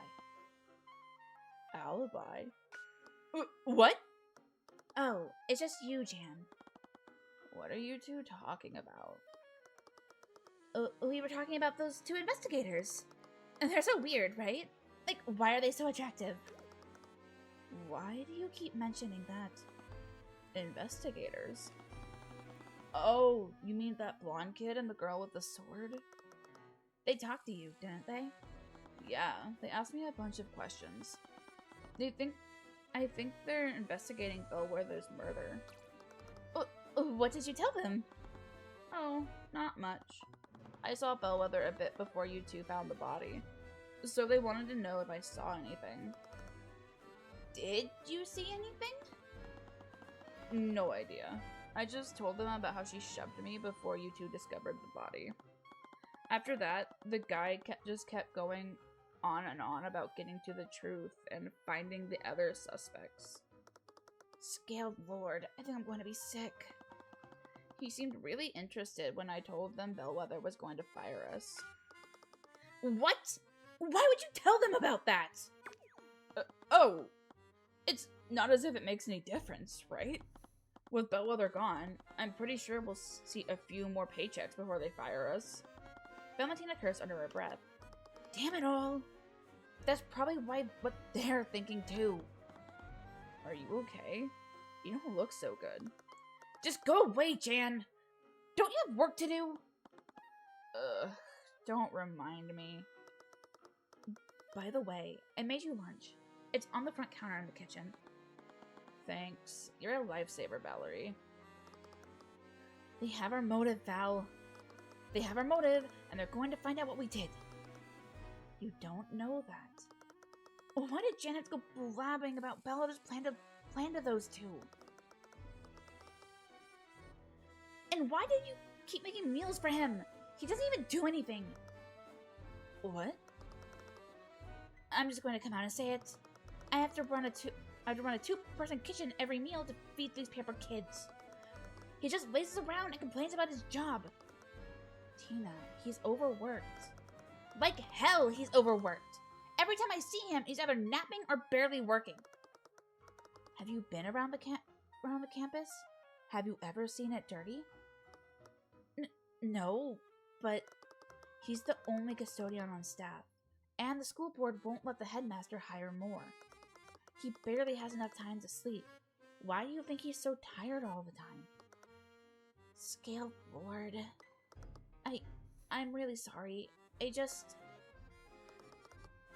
Alibi? What? Oh, it's just you, Jan. What are you two talking about? We were talking about those two investigators. And they're so weird, right? Like, why are they so attractive? Why do you keep mentioning that? Investigators? Oh, you mean that blonde kid and the girl with the sword? They talked to you, didn't they? Yeah, they asked me a bunch of questions. I think they're investigating Bellwether's murder. What did you tell them? Oh, not much. I saw Bellwether a bit before you two found the body, so they wanted to know if I saw anything. Did you see anything? No idea. I just told them about how she shoved me before you two discovered the body. After that, the guy just kept going on and on about getting to the truth and finding the other suspects. Scaled Lord, I think I'm going to be sick. He seemed really interested when I told them Bellwether was going to fire us. What? Why would you tell them about that? Oh, it's not as if it makes any difference, right? With Bellwether gone, I'm pretty sure we'll see a few more paychecks before they fire us. Valentina cursed under her breath. Damn it all! That's probably what they're thinking too. Are you okay? You don't look so good. Just go away, Jan! Don't you have work to do? Don't remind me. By the way, I made you lunch. It's on the front counter in the kitchen. Thanks. You're a lifesaver, Valerie. They have our motive, Val. They have our motive, and they're going to find out what we did. You don't know that. Well, why did Janet go blabbing about Bella's plan to those two? And why did you keep making meals for him? He doesn't even do anything. What? I'm just going to come out and say it. I have to run a two-person kitchen every meal to feed these paper kids. He just laces around and complains about his job. Tina, he's overworked. Like hell, he's overworked. Every time I see him, he's either napping or barely working. Have you been around the campus? Have you ever seen it dirty? No, but he's the only custodian on staff, and the school board won't let the headmaster hire more. He barely has enough time to sleep. Why do you think he's so tired all the time? Scale board. I'm really sorry.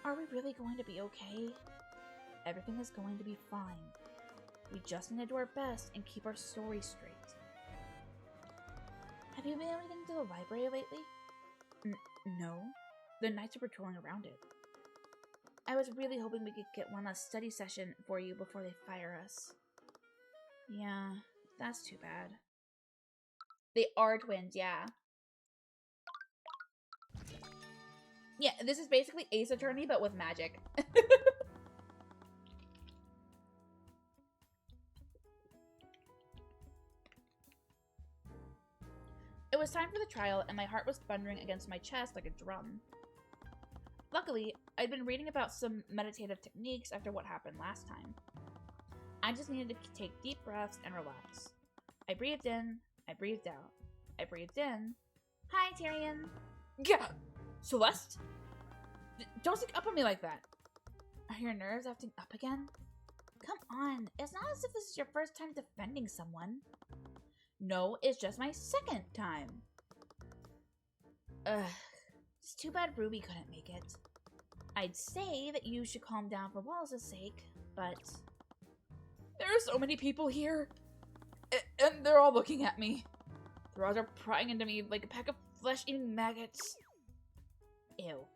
Are we really going to be okay? Everything is going to be fine. We just need to do our best and keep our story straight. Have you been anything to the library lately? No. The knights are patrolling around it. I was really hoping we could get one last study session for you before they fire us. Yeah, that's too bad. They are twins, yeah. Yeah, this is basically Ace Attorney, but with magic. It was time for the trial, and my heart was thundering against my chest like a drum. Luckily, I'd been reading about some meditative techniques after what happened last time. I just needed to take deep breaths and relax. I breathed in, I breathed out. I breathed in. Hi, Tyrion. Yeah! Celeste? Don't stick up on me like that. Are your nerves acting up again? Come on, it's not as if this is your first time defending someone. No, it's just my second time. Ugh, it's too bad Ruby couldn't make it. I'd say that you should calm down for Wallace's sake, but... There are so many people here, and they're all looking at me. Their eyes are prying into me like a pack of flesh-eating maggots. Ew.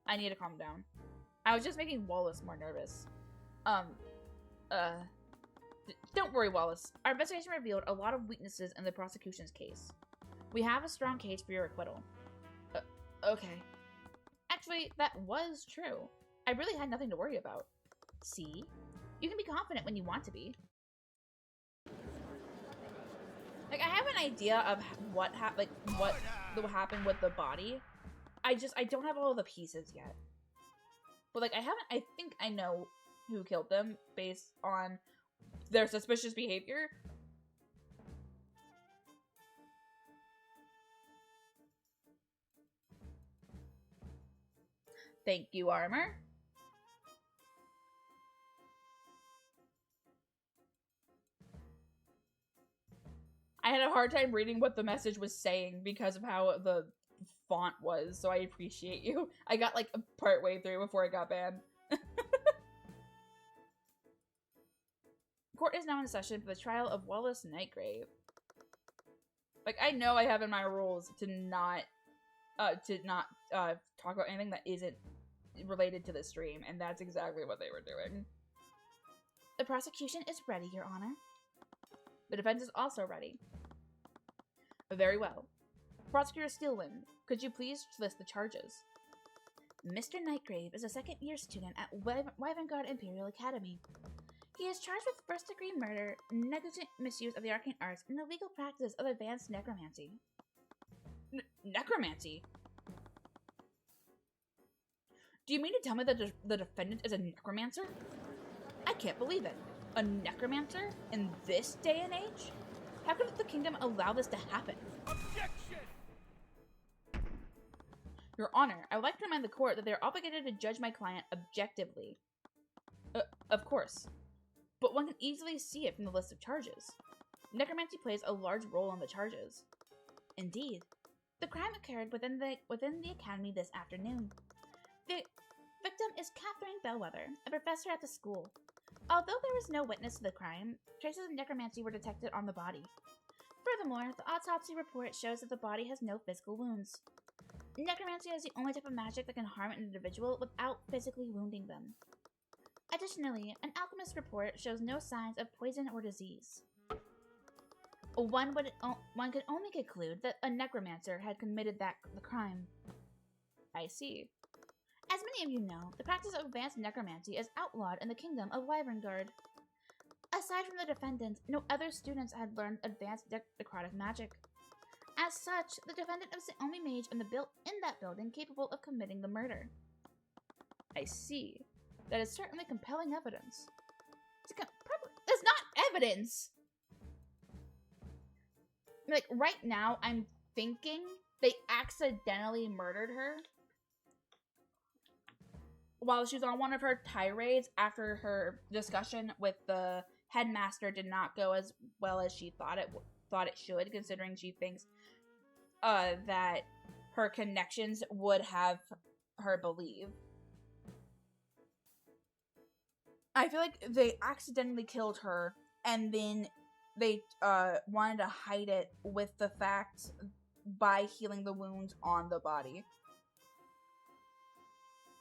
I need to calm down. I was just making Wallace more nervous. Don't worry, Wallace. Our investigation revealed a lot of weaknesses in the prosecution's case. We have a strong case for your acquittal. Okay. Actually, that was true. I really had nothing to worry about. See? You can be confident when you want to be. Like, I have an idea of what happened with the body. I don't have all the pieces yet. But, like, I think I know who killed them based on their suspicious behavior. Thank you, Armor. I had a hard time reading what the message was saying because of how the font was, so I appreciate you. I got like a part way through before I got banned. Court is now in session for the trial of Wallace Nightgrave. Like, I know I have in my rules to not talk about anything that isn't related to the stream, and that's exactly what they were doing. The prosecution is ready, Your Honor. The defense is also ready. Very well. Prosecutor Steelwind, could you please list the charges? Mr. Nightgrave is a second-year student at Wyvengard Imperial Academy. He is charged with first-degree murder, negligent misuse of the arcane arts, and illegal practice of advanced necromancy. Necromancy? Do you mean to tell me that the defendant is a necromancer? I can't believe it. A necromancer? In this day and age? How could the kingdom allow this to happen? Objection! Your Honor, I would like to remind the court that they are obligated to judge my client objectively. Of course. But one can easily see it from the list of charges. Necromancy plays a large role in the charges. Indeed. The crime occurred within the academy this afternoon. The victim is Catherine Bellwether, a professor at the school. Although there was no witness to the crime, traces of necromancy were detected on the body. Furthermore, the autopsy report shows that the body has no physical wounds. Necromancy is the only type of magic that can harm an individual without physically wounding them. Additionally, an alchemist's report shows no signs of poison or disease. One could only conclude that a necromancer had committed the crime. I see. As many of you know, the practice of advanced necromancy is outlawed in the kingdom of Wyverngard. Aside from the defendant, no other students had learned advanced necrotic magic. As such, the defendant was the only mage in that building capable of committing the murder. I see. That is certainly compelling evidence. That's not evidence! Like, right now, I'm thinking they accidentally murdered her while she was on one of her tirades after her discussion with the headmaster did not go as well as she thought it should, considering she thinks that her connections would have her believe. I feel like they accidentally killed her, and then they wanted to hide it with the fact by healing the wounds on the body.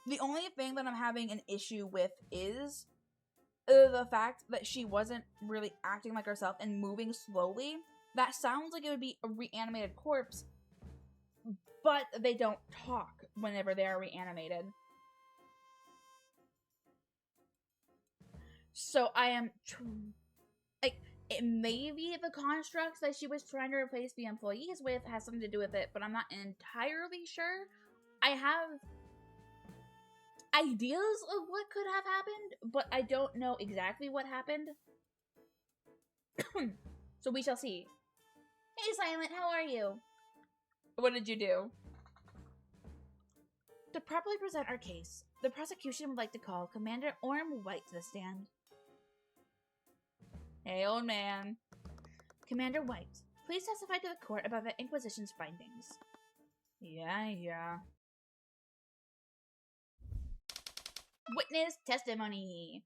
The only thing that I'm having an issue with is the fact that she wasn't really acting like herself and moving slowly. That sounds like it would be a reanimated corpse, but they don't talk whenever they are reanimated. So I am it may be the constructs that she was trying to replace the employees with has something to do with it, but I'm not entirely sure. I have ideas of what could have happened, but I don't know exactly what happened. So we shall see. Hey, Silent, how are you? What did you do? To properly present our case, the prosecution would like to call Commander Orm White to the stand. Hey, old man. Commander White, please testify to the court about the Inquisition's findings. Yeah. Witness testimony.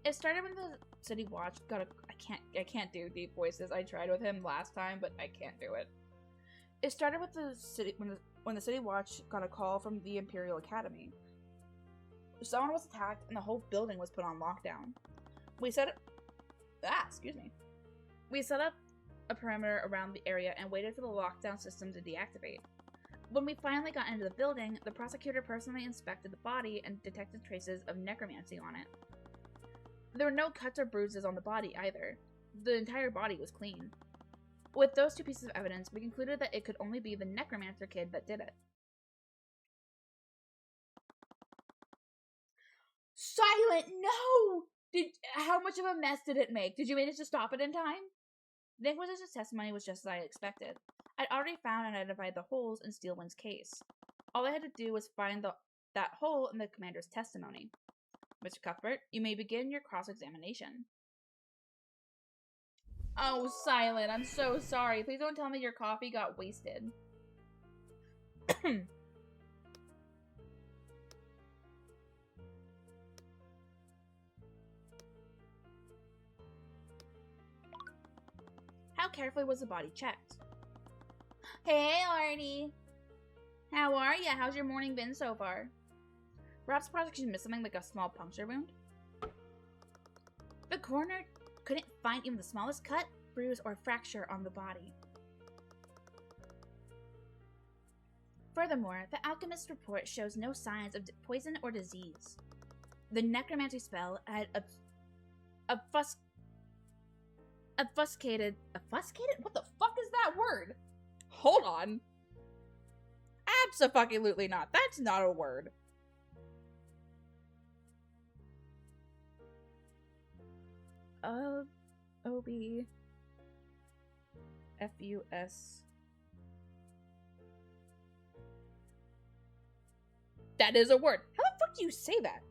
It started when the City Watch got a... I can't do deep voices. I tried with him last time, but I can't do it. It started with the city when the City Watch got a call from the Imperial Academy. Someone was attacked and the whole building was put on lockdown. We set up a perimeter around the area and waited for the lockdown system to deactivate. When we finally got into the building, the prosecutor personally inspected the body and detected traces of necromancy on it. There were no cuts or bruises on the body either. The entire body was clean. With those two pieces of evidence, we concluded that it could only be the necromancer kid that did it. Silent, no! How much of a mess did it make? Did you manage to stop it in time? The Inquisition's testimony was just as I expected. I'd already found and identified the holes in Steelwind's case. All I had to do was find that hole in the commander's testimony. Mr. Cuthbert, you may begin your cross-examination. Oh, Silent, I'm so sorry. Please don't tell me your coffee got wasted. How carefully was the body checked? Hey, Artie. How are ya? How's your morning been so far? Perhaps the prosecution missed something like a small puncture wound? The coroner couldn't find even the smallest cut, bruise, or fracture on the body. Furthermore, the alchemist's report shows no signs of poison or disease. The necromancy spell had obfuscated. What the fuck is that word? Hold on. Abso-fucking-lutely not. That's not a word. O-B-F-U-S. That is a word. How the fuck do you say that?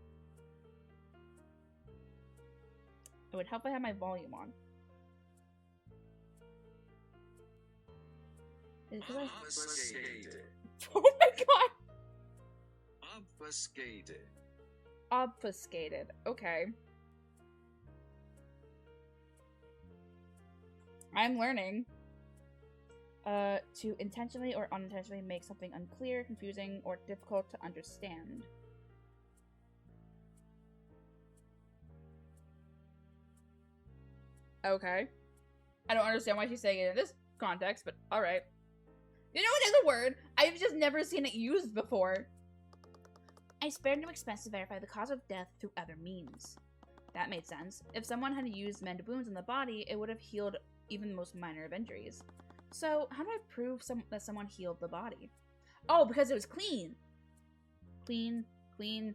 It would help if I had my volume on. Obfuscated. Oh my god! Obfuscated. Obfuscated. Okay. I'm learning. To intentionally or unintentionally make something unclear, confusing, or difficult to understand. Okay. I don't understand why she's saying it in this context, but alright. You know, it is a word. I've just never seen it used before. I spared no expense to verify the cause of death through other means. That made sense. If someone had used mend wounds on the body, it would have healed even the most minor of injuries. So, how do I prove that someone healed the body? Oh, because it was clean. Clean, clean.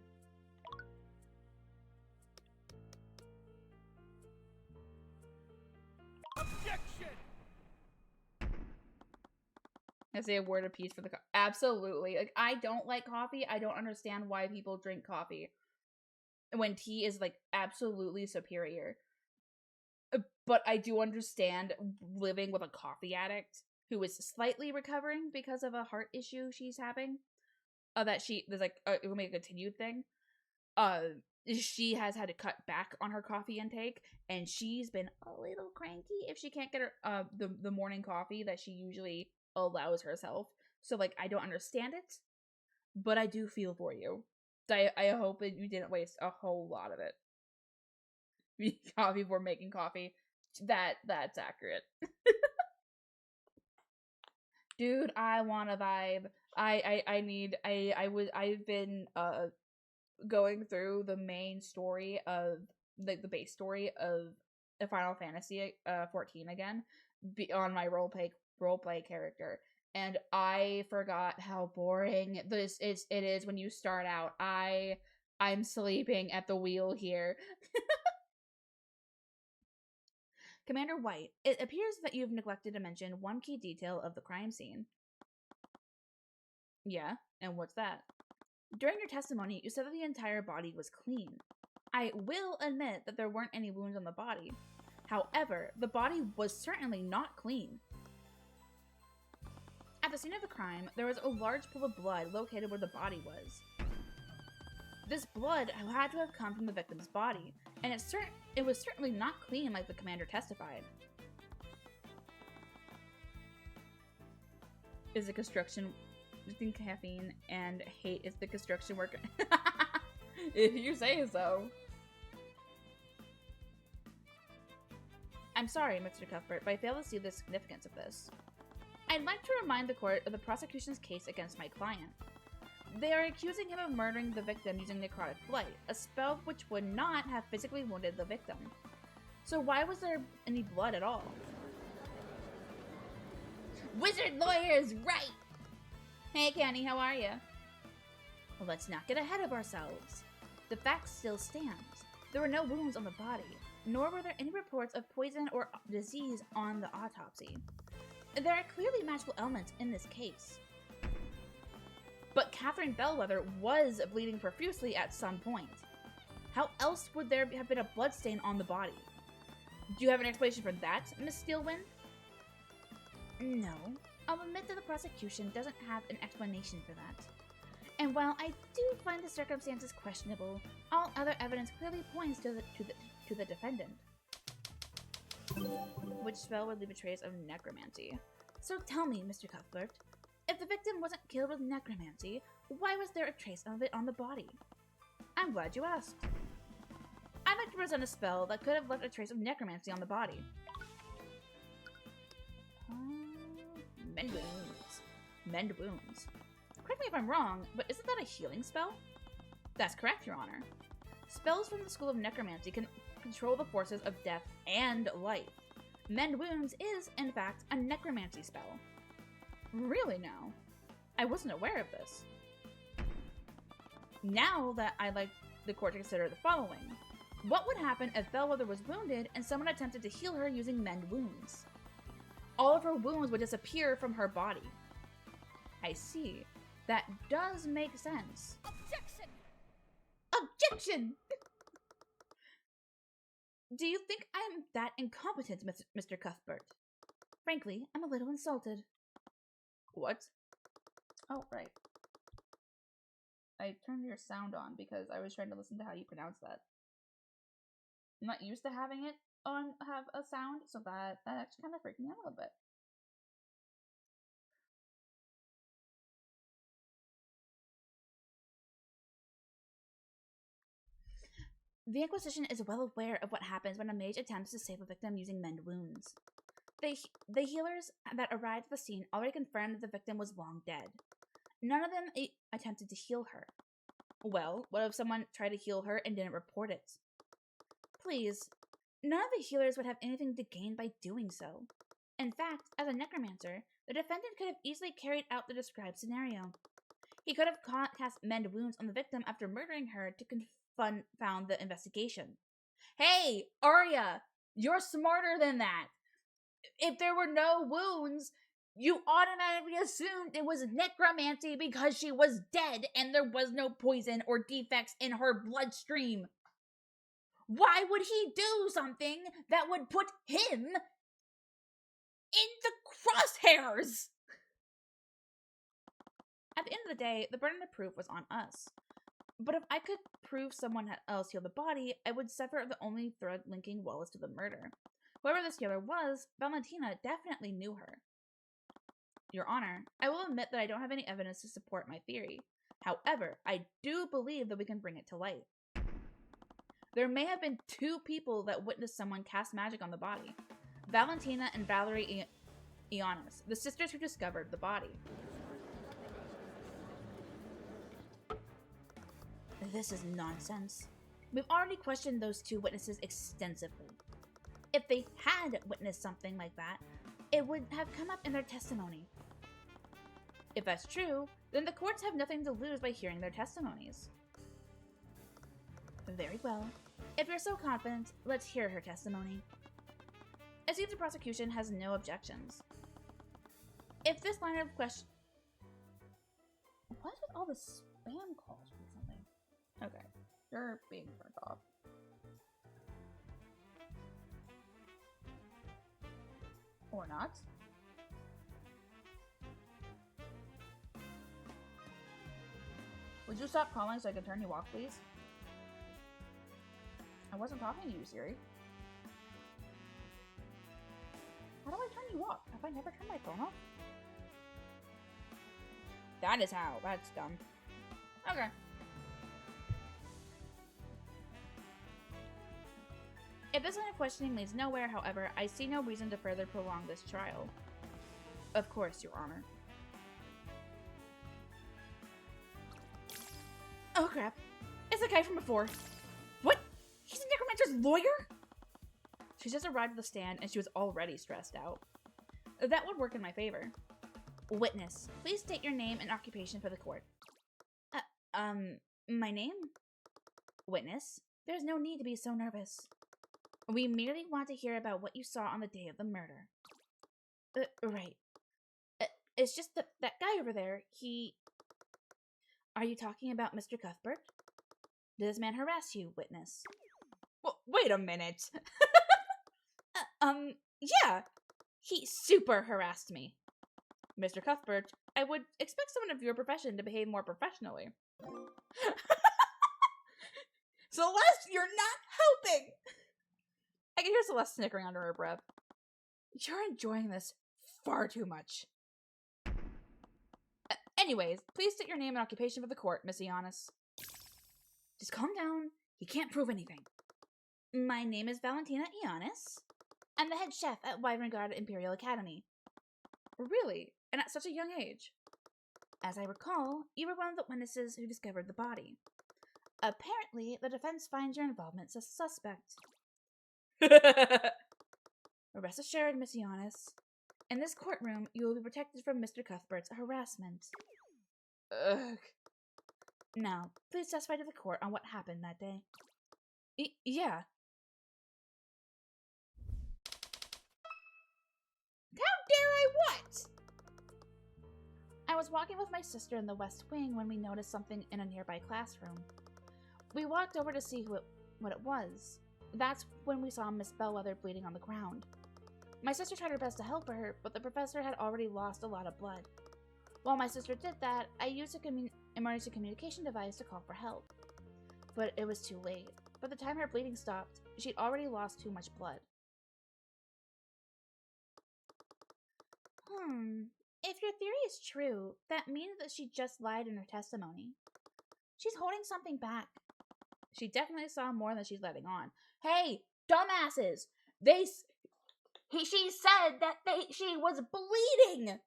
Objection! I say a word of peace for the absolutely. Like, I don't like coffee. I don't understand why people drink coffee when tea is like absolutely superior. But I do understand living with a coffee addict who is slightly recovering because of a heart issue she's having. There's like it will be a continued thing. She has had to cut back on her coffee intake, and she's been a little cranky if she can't get her the morning coffee that she usually allows herself. So like I don't understand it, but I do feel for you. I hope that you didn't waste a whole lot of it. Coffee before making coffee. That's accurate. Dude, I want a vibe. I've been going through the main story of the base story of the Final Fantasy 14 again on my roleplay character, and I forgot how boring it is when you start out. I'm sleeping at the wheel here. Commander White, it appears that you've neglected to mention one key detail of the crime scene. Yeah, and what's that? During your testimony, you said that the entire body was clean. I will admit that there weren't any wounds on the body. However, the body was certainly not clean. At the scene of the crime, there was a large pool of blood located where the body was. This blood had to have come from the victim's body, and it was certainly not clean like the commander testified. Is the construction using caffeine and hate is the construction worker? If you say so. I'm sorry, Mr. Cuthbert, but I fail to see the significance of this. I'd like to remind the court of the prosecution's case against my client. They are accusing him of murdering the victim using necrotic blight, a spell which would not have physically wounded the victim. So why was there any blood at all? Wizard lawyers, right! Hey, Kenny, how are you? Well, let's not get ahead of ourselves. The fact still stands. There were no wounds on the body, nor were there any reports of poison or disease on the autopsy. There are clearly magical elements in this case. But Catherine Bellwether was bleeding profusely at some point. How else would there have been a bloodstain on the body? Do you have an explanation for that, Miss Steelwind? No. I'll admit that the prosecution doesn't have an explanation for that. And while I do find the circumstances questionable, all other evidence clearly points to the defendant. Which spell would leave a trace of necromancy? So tell me, Mr. Cuthbert, if the victim wasn't killed with necromancy, why was there a trace of it on the body? I'm glad you asked. I'd like to present a spell that could have left a trace of necromancy on the body. Mend wounds. Mend wounds. Correct me if I'm wrong, but isn't that a healing spell? That's correct, Your Honor. Spells from the School of Necromancy can control the forces of death and life. Mend wounds is, in fact, a necromancy spell. Really now? I wasn't aware of this. Now that I'd like the court to consider the following. What would happen if Bellwether was wounded and someone attempted to heal her using mend wounds? All of her wounds would disappear from her body. I see. That does make sense. Objection! Objection! Do you think I am that incompetent, Mr. Cuthbert? Frankly, I'm a little insulted. What? Oh, right. I turned your sound on because I was trying to listen to how you pronounce that. I'm not used to having it have a sound, so that actually kind of freaked me out a little bit. The Inquisition is well aware of what happens when a mage attempts to save a victim using mend wounds. The healers that arrived at the scene already confirmed that the victim was long dead. None of them attempted to heal her. Well, what if someone tried to heal her and didn't report it? Please, none of the healers would have anything to gain by doing so. In fact, as a necromancer, the defendant could have easily carried out the described scenario. He could have cast mend wounds on the victim after murdering her to confound the investigation. Hey, Arya, you're smarter than that. If there were no wounds, you automatically assumed it was necromancy because she was dead and there was no poison or defects in her bloodstream. Why would he do something that would put him in the crosshairs? At the end of the day, the burden of proof was on us. But if I could prove someone else healed the body, I would sever the only thread linking Wallace to the murder. Whoever this healer was, Valentina definitely knew her. Your Honor, I will admit that I don't have any evidence to support my theory. However, I do believe that we can bring it to light. There may have been two people that witnessed someone cast magic on the body. Valentina and Valerie Ionis, the sisters who discovered the body. This is nonsense. We've already questioned those two witnesses extensively. If they had witnessed something like that, it would have come up in their testimony. If that's true, then the courts have nothing to lose by hearing their testimonies. Very well. If you're so confident, let's hear her testimony. It seems the prosecution has no objections. If this line of question... What is with all the spam calls or something? Okay, you're being turned off. Or not. Would you stop calling so I can turn you off, please? I wasn't talking to you, Siri. How do I turn you off? Have I never turned my phone off? That is how. That's dumb. Okay. If this line of questioning leads nowhere, however, I see no reason to further prolong this trial. Of course, Your Honor. Oh crap. It's the guy from before. What? He's a necromancer's lawyer? She just arrived at the stand and she was already stressed out. That would work in my favor. Witness, please state your name and occupation for the court. My name? Witness, there's no need to be so nervous. We merely want to hear about what you saw on the day of the murder. Right. It's just that guy over there, he... Are you talking about Mr. Cuthbert? Did this man harass you, witness? Well, wait a minute. Yeah. He super harassed me. Mr. Cuthbert, I would expect someone of your profession to behave more professionally. Celeste, you're not helping! I can hear Celeste snickering under her breath. You're enjoying this far too much. Anyways, please state your name and occupation for the court, Miss Ionis. Just calm down. He can't prove anything. My name is Valentina Ionis. I'm the head chef at Wyvern Guard Imperial Academy. Really? And at such a young age? As I recall, you were one of the witnesses who discovered the body. Apparently, the defense finds your involvement as suspect. Rest assured, Miss Ionis. In this courtroom, you will be protected from Mr. Cuthbert's harassment. Ugh. Now, please testify to the court on what happened that day. Yeah. How dare I what? I was walking with my sister in the West Wing when we noticed something in a nearby classroom. We walked over to see what it was. That's when we saw Miss Bellwether bleeding on the ground. My sister tried her best to help her, but the professor had already lost a lot of blood. While my sister did that, I used an emergency communication device to call for help. But it was too late. By the time her bleeding stopped, she'd already lost too much blood. If your theory is true, that means that she just lied in her testimony. She's holding something back. She definitely saw more than she's letting on. Hey, dumbasses! She said that she was bleeding!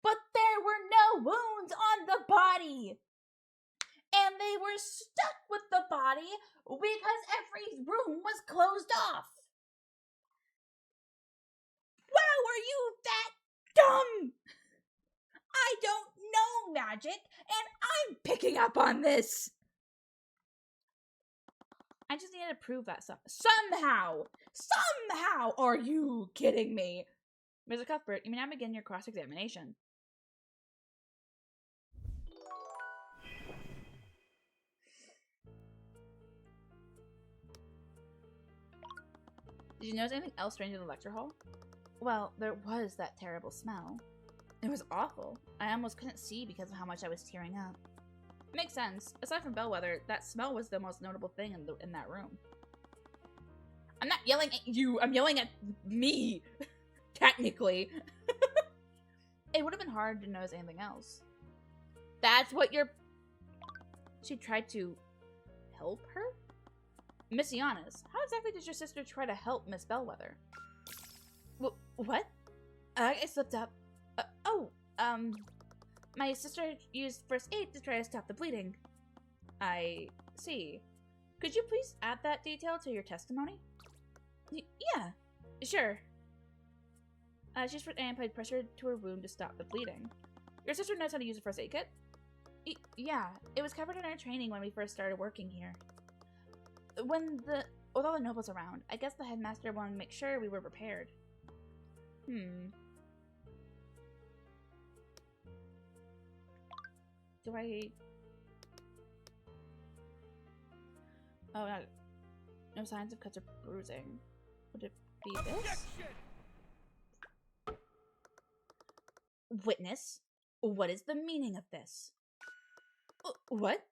But there were no wounds on the body! And they were stuck with the body because every room was closed off! Wow, are you that dumb? I don't know magic, and I'm picking up on this! I just needed to prove that somehow! Somehow! Are you kidding me? Mr. Cuthbert, you may now begin your cross-examination. Did you notice anything else strange in the lecture hall? Well, there was that terrible smell. It was awful. I almost couldn't see because of how much I was tearing up. Makes sense. Aside from bellwether, that smell was the most notable thing in that room. I'm not yelling at you. I'm yelling at me. Technically. It would have been hard to notice anything else. That's what you're... She tried to help her? Miss Giannis, how exactly did your sister try to help Miss Bellwether? What? I slipped up. My sister used first aid to try to stop the bleeding. I see. Could you please add that detail to your testimony? Yeah, sure. She sprayed and applied pressure to her wound to stop the bleeding. Your sister knows how to use a first aid kit? Yeah, it was covered in our training when we first started working here. With all the nobles around, I guess the headmaster wanted to make sure we were prepared. Do I... Oh, no signs of cuts or bruising. Would it be this? Witness, what is the meaning of this? What?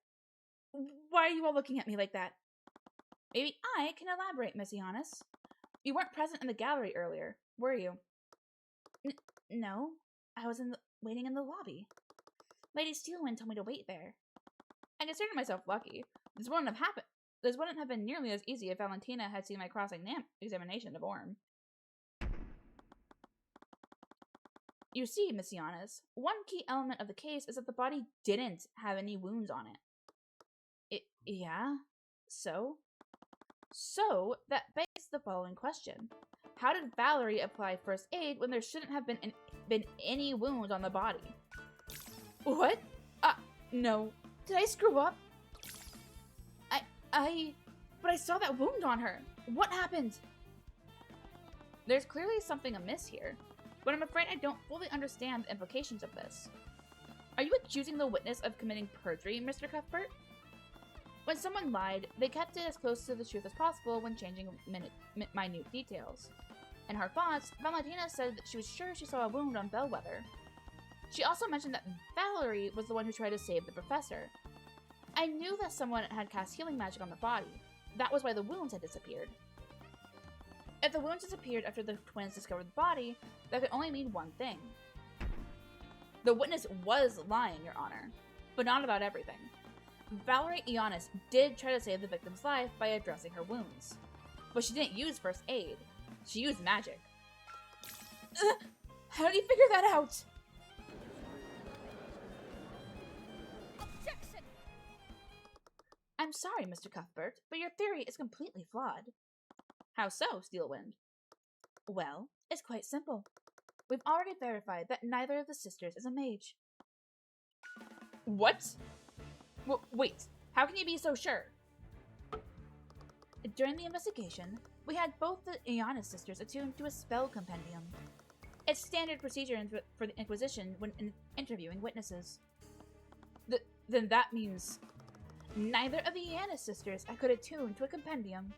Why are you all looking at me like that? Maybe I can elaborate, Miss Giannis. You weren't present in the gallery earlier, were you? No, I was waiting in the lobby. Lady Steelwind told me to wait there. I considered myself lucky. This wouldn't have been nearly as easy if Valentina had seen my cross-examination of Orm. You see, Miss Giannis, one key element of the case is that the body didn't have any wounds on it. Yeah? So? So, that begs the following question. How did Valerie apply first aid when there shouldn't have been any wounds on the body? What? No. Did I screw up? But I saw that wound on her. What happened? There's clearly something amiss here, but I'm afraid I don't fully understand the implications of this. Are you accusing the witness of committing perjury, Mr. Cuthbert? When someone lied, they kept it as close to the truth as possible when changing minute details. In her thoughts, Valentina said that she was sure she saw a wound on Bellwether. She also mentioned that Valerie was the one who tried to save the professor. I knew that someone had cast healing magic on the body. That was why the wounds had disappeared. If the wounds disappeared after the twins discovered the body, that could only mean one thing. The witness was lying, Your Honor, but not about everything. Valerie Giannis did try to save the victim's life by addressing her wounds, but she didn't use first aid. She used magic. How did you figure that out? Objection! I'm sorry, Mr. Cuthbert, but your theory is completely flawed. How so, Steelwind? Well, it's quite simple. We've already verified that neither of the sisters is a mage. What? Wait, how can you be so sure? During the investigation, we had both the Giannis sisters attuned to a spell compendium. It's standard procedure for the Inquisition when interviewing witnesses. Then that means neither of the Giannis sisters could attune to a compendium.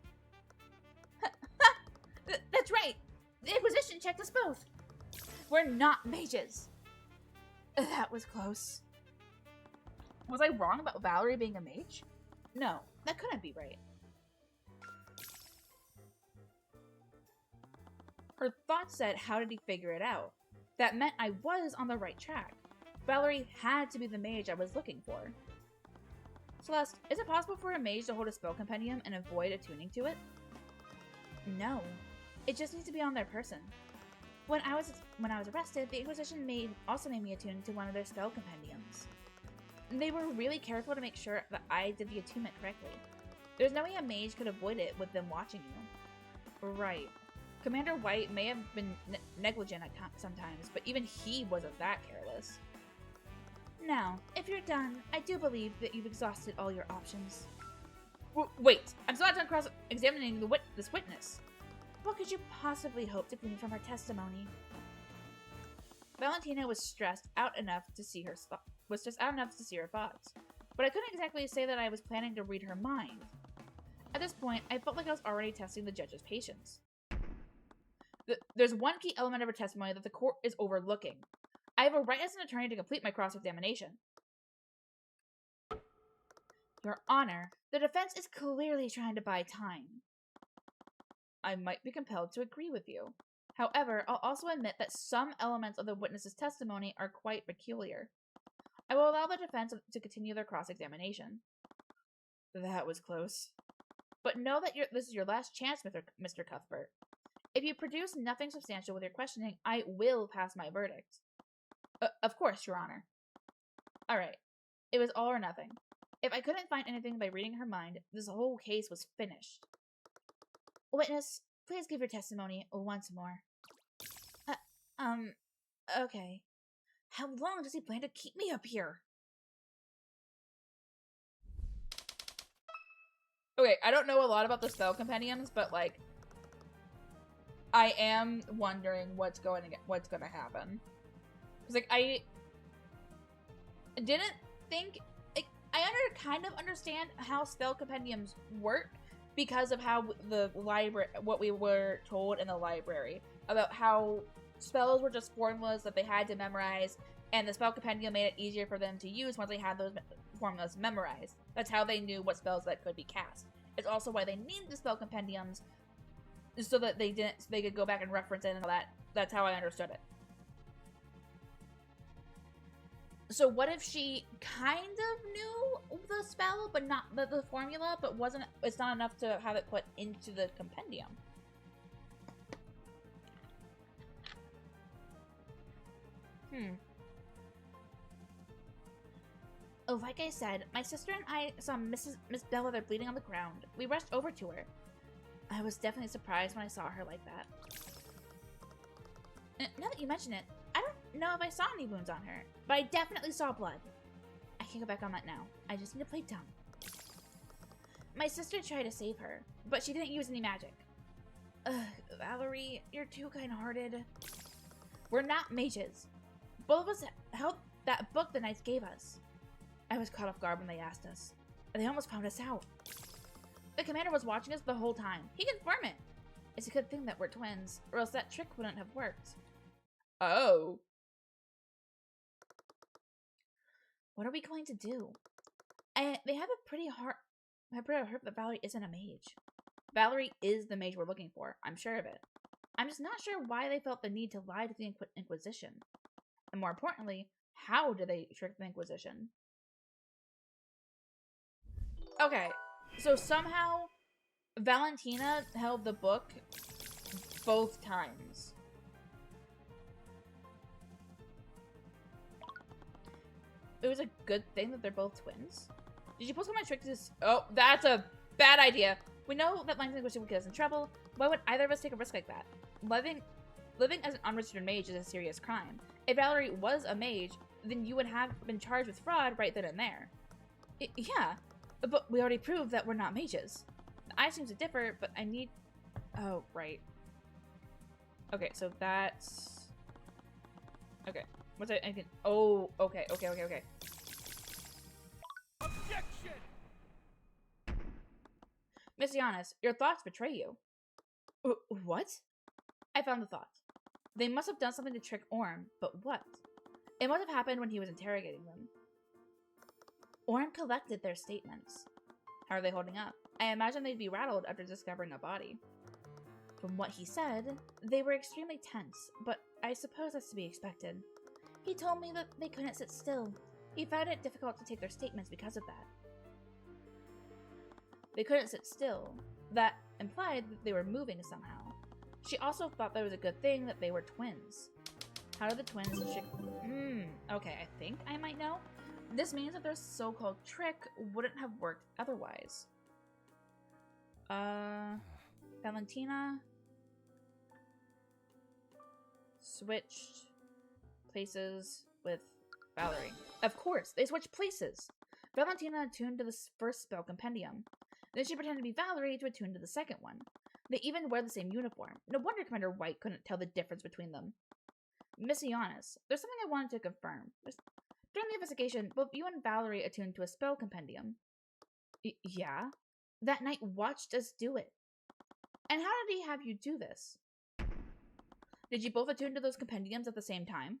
That's right! The Inquisition checked us both! We're not mages! That was close. Was I wrong about Valerie being a mage? No, that couldn't be right. Her thoughts said, how did he figure it out? That meant I was on the right track. Valerie had to be the mage I was looking for. Celeste, is it possible for a mage to hold a spell compendium and avoid attuning to it? No. It just needs to be on their person. When I was arrested, the Inquisition also made me attune to one of their spell compendiums. They were really careful to make sure that I did the attunement correctly. There's no way a mage could avoid it with them watching you. Right. Commander White may have been negligent at sometimes, but even he wasn't that careless. Now, if you're done, I do believe that you've exhausted all your options. Wait, I'm still not done cross-examining this witness. What could you possibly hope to glean from her testimony? Valentina was stressed out enough to see her thoughts, but I couldn't exactly say that I was planning to read her mind. At this point, I felt like I was already testing the judge's patience. There's one key element of her testimony that the court is overlooking. I have a right as an attorney to complete my cross-examination. Your Honor, the defense is clearly trying to buy time. I might be compelled to agree with you. However, I'll also admit that some elements of the witness's testimony are quite peculiar. I will allow the defense to continue their cross-examination. That was close. But know that this is your last chance, Mr. Cuthbert. If you produce nothing substantial with your questioning, I will pass my verdict. Of course, Your Honor. Alright. It was all or nothing. If I couldn't find anything by reading her mind, this whole case was finished. Witness, please give your testimony once more. Okay. How long does he plan to keep me up here? Okay, I don't know a lot about the spell compendiums, but, like, I am wondering what's going to happen. Because, like, I didn't think... Like, I kind of understand how spell compendiums work because of how the library... What we were told in the library. About how spells were just formulas that they had to memorize, and the spell compendium made it easier for them to use once they had those formulas memorized. That's how they knew what spells that could be cast. It's also why they needed the spell compendiums, so that they could go back and reference it and all that. That's how I understood it. So what if she kind of knew the spell, but not the formula, but it's not enough to have it put into the compendium? Oh, like I said, my sister and I saw Miss Bellwether bleeding on the ground. We rushed over to her. I was definitely surprised when I saw her like that. Now that you mention it, I don't know if I saw any wounds on her, but I definitely saw blood. I can't go back on that now. I just need to play dumb. My sister tried to save her, but she didn't use any magic. Ugh, Valerie, you're too kind-hearted. We're not mages. Both of us held that book the knights gave us. I was caught off guard when they asked us. They almost found us out. The commander was watching us the whole time. He confirmed it. It's a good thing that we're twins, or else that trick wouldn't have worked. Oh. What are we going to do? They have a pretty hard hope that Valerie isn't a mage. Valerie is the mage we're looking for. I'm sure of it. I'm just not sure why they felt the need to lie to the Inquisition. And more importantly, how did they trick the Inquisition? Okay, so somehow Valentina held the book both times. It was a good thing that they're both twins. Did you postpone my trick to this? Oh, that's a bad idea. We know that lying to the Inquisition would get us in trouble. Why would either of us take a risk like that? Living as an unregistered mage is a serious crime. If Valerie was a mage, then you would have been charged with fraud right then and there. Yeah, but we already proved that we're not mages. The eye seems to differ, but I need... Oh, right. Okay, so that's... Okay. What's I can... Oh, okay. Objection! Miss Giannis, your thoughts betray you. What? I found the thought. They must have done something to trick Orm, but what? It must have happened when he was interrogating them. Orm collected their statements. How are they holding up? I imagine they'd be rattled after discovering a body. From what he said, they were extremely tense, but I suppose that's to be expected. He told me that they couldn't sit still. He found it difficult to take their statements because of that. They couldn't sit still. That implied that they were moving somehow. She also thought that it was a good thing that they were twins. How did the twins okay, I think I might know. This means that their so-called trick wouldn't have worked otherwise. Valentina switched places with Valerie. Of course, they switched places. Valentina attuned to the first spell compendium. Then she pretended to be Valerie to attune to the second one. They even wear the same uniform. No wonder Commander White couldn't tell the difference between them. Miss Ionis, there's something I wanted to confirm. During the investigation, both you and Valerie attuned to a spell compendium. Yeah? That knight watched us do it. And how did he have you do this? Did you both attune to those compendiums at the same time?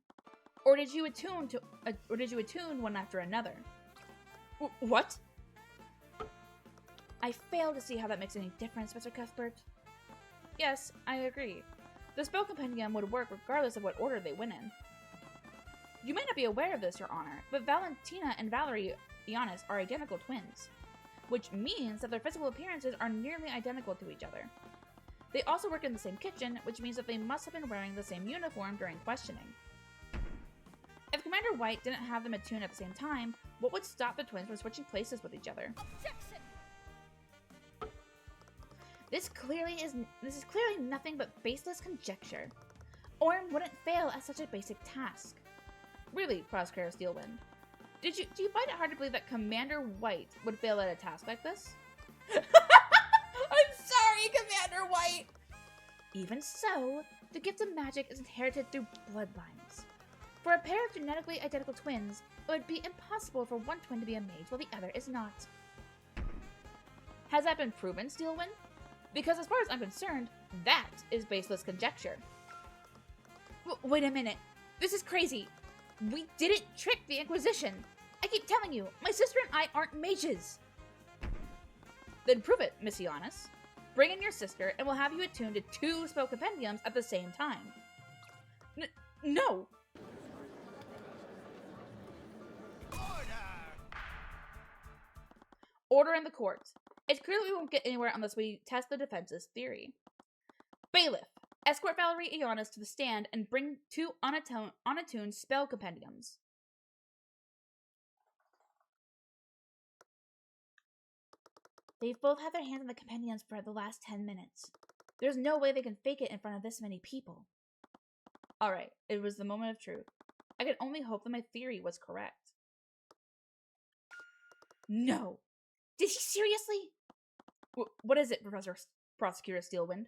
Or did you attune one after another? What? I fail to see how that makes any difference, Mr. Cuthbert. Yes, I agree. The spell compendium would work regardless of what order they went in. You may not be aware of this, Your Honor, but Valentina and Valerie Ionis are identical twins, which means that their physical appearances are nearly identical to each other. They also work in the same kitchen, which means that they must have been wearing the same uniform during questioning. If Commander White didn't have them attuned at the same time, what would stop the twins from switching places with each other? Jackson! This is clearly nothing but baseless conjecture. Orm wouldn't fail at such a basic task. Really, Prosecutor Steelwind, do you find it hard to believe that Commander White would fail at a task like this? I'm sorry, Commander White! Even so, the gift of magic is inherited through bloodlines. For a pair of genetically identical twins, it would be impossible for one twin to be a mage while the other is not. Has that been proven, Steelwind? Because as far as I'm concerned, that is baseless conjecture. Wait a minute. This is crazy. We didn't trick the Inquisition. I keep telling you, my sister and I aren't mages. Then prove it, Miss Ionis. Bring in your sister, and we'll have you attuned to 2 spell compendiums at the same time. No! Order in the court. It's clear we won't get anywhere unless we test the defense's theory. Bailiff, escort Valerie Ionis to the stand and bring 2 unattuned spell compendiums. They've both had their hands on the compendiums for the last 10 minutes. There's no way they can fake it in front of this many people. Alright, it was the moment of truth. I can only hope that my theory was correct. No! Did he seriously? What is it, Prosecutor Steelwind?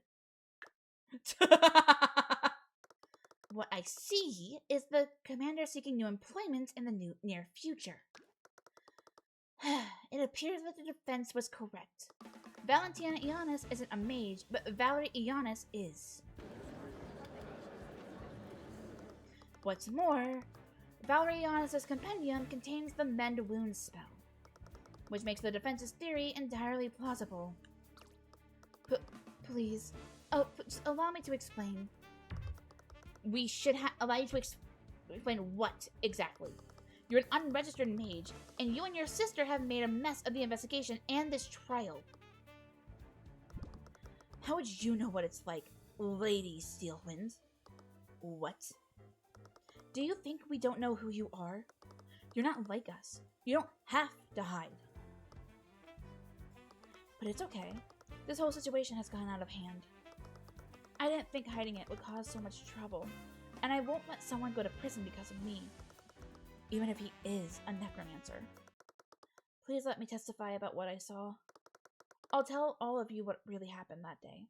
What I see is the commander seeking new employment in the near future. It appears that the defense was correct. Valentina Ionis isn't a mage, but Valerie Ionis is. What's more, Valerie Ionis' compendium contains the Mend Wounds spell, which makes the defense's theory entirely plausible. Please. Just allow me to explain. We should allow you to explain what, exactly? You're an unregistered mage, and you and your sister have made a mess of the investigation and this trial. How would you know what it's like, Lady Steelwind? What? Do you think we don't know who you are? You're not like us. You don't have to hide. But it's okay. This whole situation has gone out of hand. I didn't think hiding it would cause so much trouble, and I won't let someone go to prison because of me, even if he is a necromancer. Please let me testify about what I saw. I'll tell all of you what really happened that day.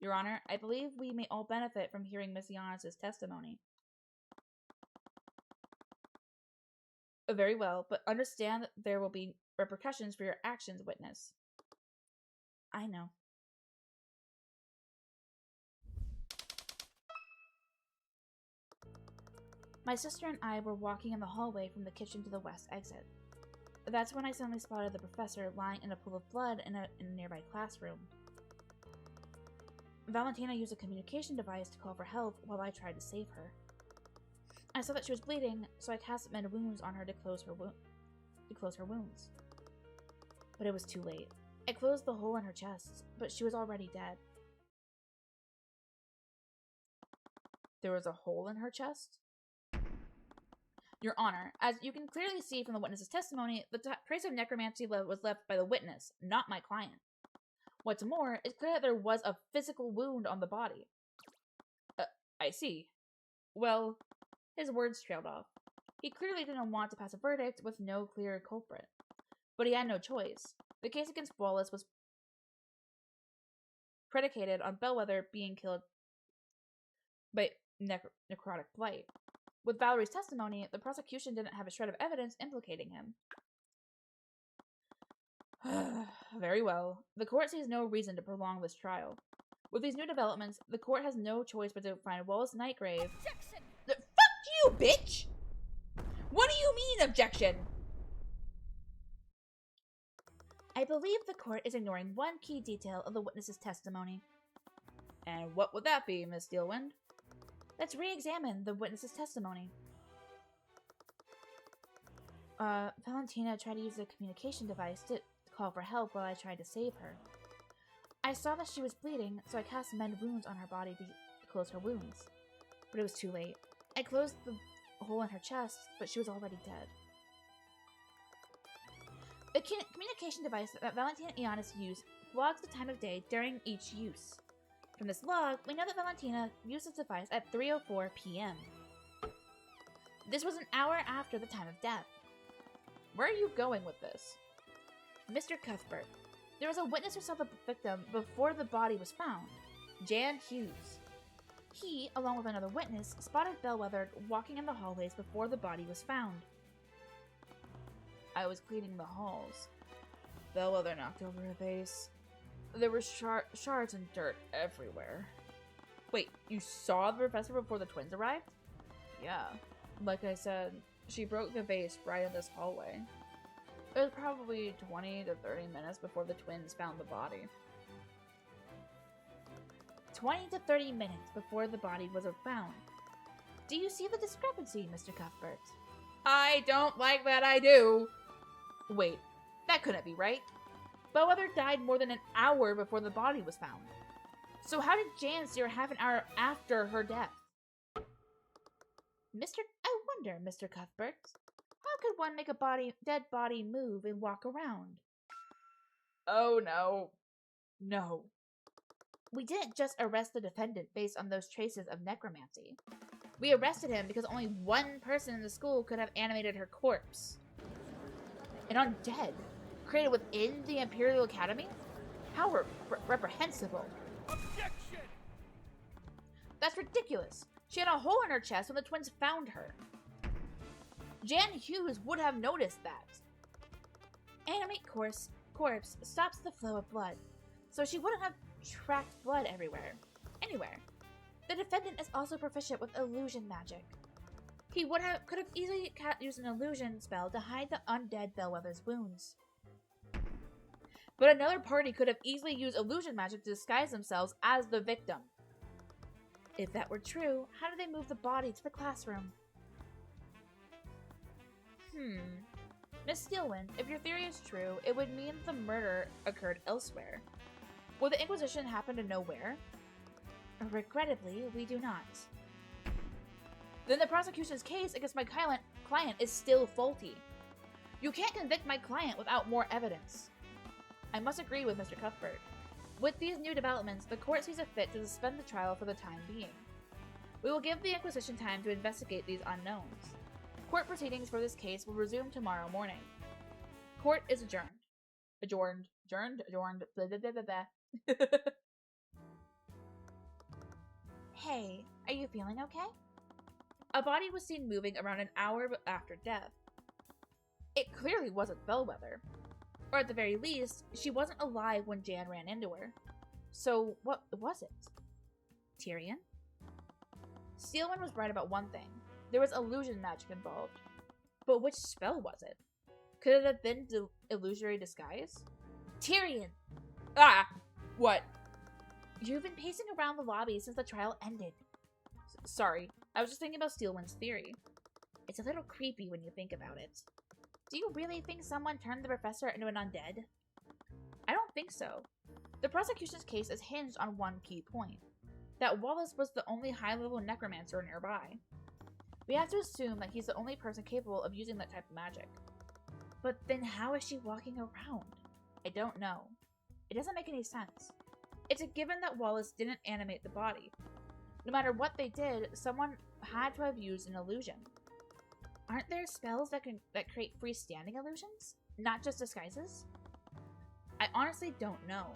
Your Honor, I believe we may all benefit from hearing Miss Ionis' testimony. Very well, but understand that there will be repercussions for your actions, witness. I know. My sister and I were walking in the hallway from the kitchen to the west exit. That's when I suddenly spotted the professor lying in a pool of blood in a nearby classroom. Valentina used a communication device to call for help while I tried to save her. I saw that she was bleeding, so I cast mend wounds on her to close her wounds. But it was too late. I closed the hole in her chest, but she was already dead. There was a hole in her chest? Your Honor, as you can clearly see from the witness's testimony, the trace of necromancy was left by the witness, not my client. What's more, it's clear that there was a physical wound on the body. I see. Well, his words trailed off. He clearly didn't want to pass a verdict with no clear culprit. But he had no choice. The case against Wallace was predicated on Bellwether being killed by necrotic blight. With Valerie's testimony, the prosecution didn't have a shred of evidence implicating him. Very well. The court sees no reason to prolong this trial. With these new developments, the court has no choice but to find Wallace Nightgrave. Objection! Fuck you, bitch! What do you mean, objection? I believe the court is ignoring one key detail of the witness's testimony. And what would that be, Miss Steelwind? Let's re-examine the witness's testimony. Valentina tried to use a communication device to call for help while I tried to save her. I saw that she was bleeding, so I cast mend wounds on her body to close her wounds. But it was too late. I closed the hole in her chest, but she was already dead. The communication device that Valentina Ionis used logs the time of day during each use. From this log, we know that Valentina used this device at 3:04 p.m. This was an hour after the time of death. Where are you going with this? Mr. Cuthbert, there was a witness who saw the victim before the body was found, Jan Hughes. He, along with another witness, spotted Bellwether walking in the hallways before the body was found. I was cleaning the halls. Bellwether knocked over a vase. There were shards and dirt everywhere. Wait, you saw the professor before the twins arrived? Yeah. Like I said, she broke the vase right in this hallway. It was probably 20 to 30 minutes before the twins found the body. 20 to 30 minutes before the body was found. Do you see the discrepancy, Mr. Cuthbert? I don't like that I do. Wait, that couldn't be right. Bellwether died more than an hour before the body was found. So how did Jan see her half an hour after her death? I wonder, Mr. Cuthbert, how could one make a dead body move and walk around? Oh no. No. We didn't just arrest the defendant based on those traces of necromancy. We arrested him because only one person in the school could have animated her corpse. An undead, created within the Imperial Academy? How reprehensible. Objection! That's ridiculous. She had a hole in her chest when the twins found her. Jan Hughes would have noticed that. Animate corpse stops the flow of blood, so she wouldn't have tracked blood anywhere. The defendant is also proficient with illusion magic. He could have easily used an illusion spell to hide the undead Bellwether's wounds. But another party could have easily used illusion magic to disguise themselves as the victim. If that were true, how did they move the body to the classroom? Miss Steelwind, if your theory is true, it would mean the murder occurred elsewhere. Will the Inquisition happen to know where? Regrettably, we do not. Then the prosecution's case against my client is still faulty. You can't convict my client without more evidence. I must agree with Mr. Cuthbert. With these new developments, the court sees it fit to suspend the trial for the time being. We will give the Inquisition time to investigate these unknowns. Court proceedings for this case will resume tomorrow morning. Court is adjourned. Adjourned. Blah, blah, blah, blah, blah. Hey, are you feeling okay? A body was seen moving around an hour after death. It clearly wasn't Bellwether. Or at the very least, she wasn't alive when Jan ran into her. So what was it? Tyrion? Steelwind was right about one thing. There was illusion magic involved. But which spell was it? Could it have been illusory disguise? Tyrion! Ah! What? You've been pacing around the lobby since the trial ended. Sorry, I was just thinking about Steelwind's theory. It's a little creepy when you think about it. Do you really think someone turned the professor into an undead? I don't think so. The prosecution's case is hinged on one key point. That Wallace was the only high-level necromancer nearby. We have to assume that he's the only person capable of using that type of magic. But then how is she walking around? I don't know. It doesn't make any sense. It's a given that Wallace didn't animate the body. No matter what they did, someone had to have used an illusion. Aren't there spells that create freestanding illusions? Not just disguises? I honestly don't know.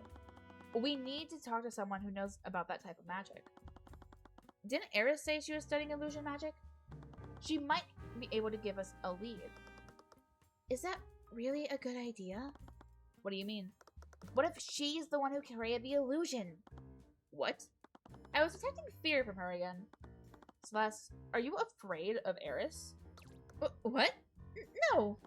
We need to talk to someone who knows about that type of magic. Didn't Eris say she was studying illusion magic? She might be able to give us a lead. Is that really a good idea? What do you mean? What if she's the one who created the illusion? What? I was detecting fear from her again. Celeste, are you afraid of Eris? What? No.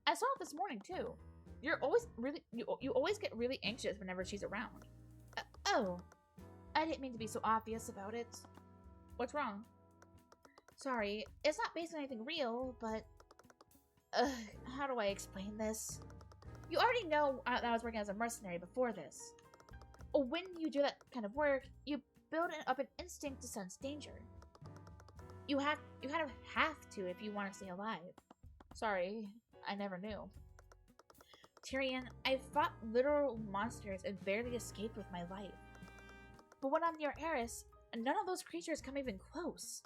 I saw it this morning too. You're always you always get really anxious whenever she's around. Oh. I didn't mean to be so obvious about it. What's wrong? Sorry, it's not based on anything real, but how do I explain this? You already know that I was working as a mercenary before this. When you do that kind of work, you build up an instinct to sense danger. You kind of have to if you want to stay alive. Sorry, I never knew. Tyrion, I fought literal monsters and barely escaped with my life. But when I'm near Eris, none of those creatures come even close.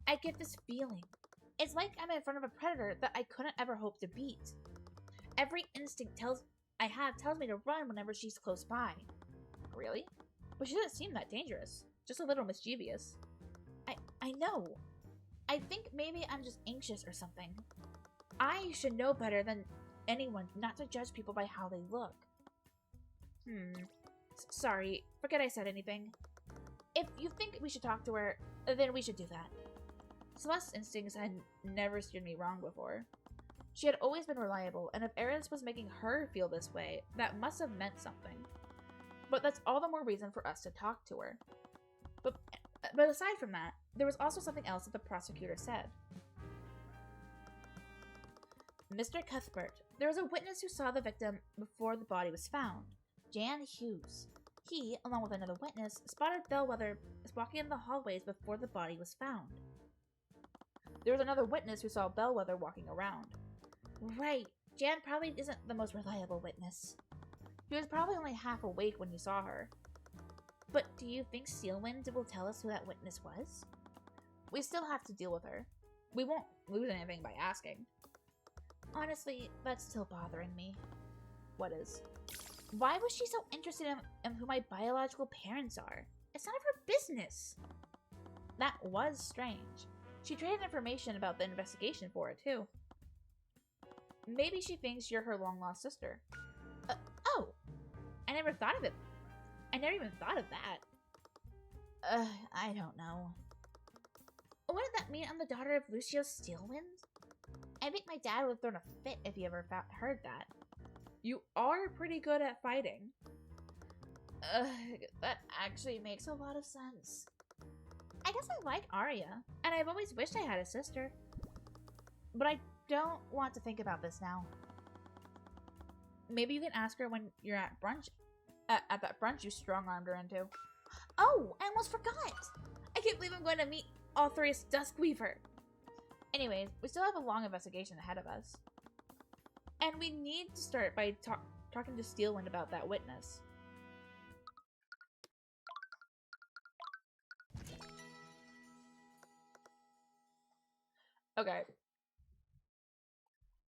I get this feeling. It's like I'm in front of a predator that I couldn't ever hope to beat. Every instinct tells me to run whenever she's close by. Really? But she doesn't seem that dangerous. Just a little mischievous. I know. I think maybe I'm just anxious or something. I should know better than anyone not to judge people by how they look. Sorry, forget I said anything. If you think we should talk to her, then we should do that. Celeste's instincts had never steered me wrong before. She had always been reliable, and if Eris was making her feel this way, that must have meant something. But that's all the more reason for us to talk to her. But aside from that, there was also something else that the prosecutor said. Mr. Cuthbert, there was a witness who saw the victim before the body was found, Jan Hughes. He, along with another witness, spotted Bellwether walking in the hallways before the body was found. There was another witness who saw Bellwether walking around. Right, Jan probably isn't the most reliable witness. He was probably only half awake when he saw her. But do you think Steelwind will tell us who that witness was? We still have to deal with her. We won't lose anything by asking. Honestly, that's still bothering me. What is? Why was she so interested in who my biological parents are? It's none of her business. That was strange. She traded information about the investigation for it, too. Maybe she thinks you're her long-lost sister. Oh! I never thought of it. I never even thought of that. I don't know. What did that mean I'm the daughter of Lucio Steelwind? I think my dad would have thrown a fit if he ever heard that. You are pretty good at fighting. That actually makes a lot of sense. I guess I like Arya, and I've always wished I had a sister. But I don't want to think about this now. Maybe you can ask her when you're at brunch. At that brunch you strong-armed her into. Oh, I almost forgot! I can't believe I'm going to meet Authorius Duskweaver. Anyways, we still have a long investigation ahead of us. And we need to start by talking to Steelwind about that witness. Okay.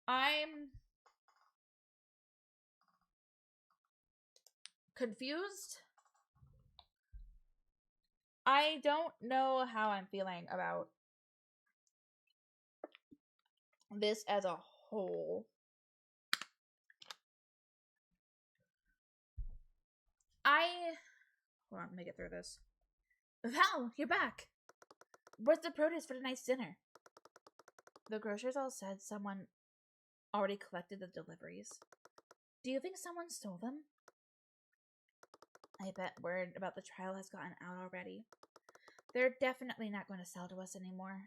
I'm confused. I don't know how I'm feeling about this as a whole. Hold on, let me get through this. Val, you're back! Where's the produce for tonight's dinner? The grocers all said someone already collected the deliveries. Do you think someone stole them? I bet word about the trial has gotten out already. They're definitely not going to sell to us anymore.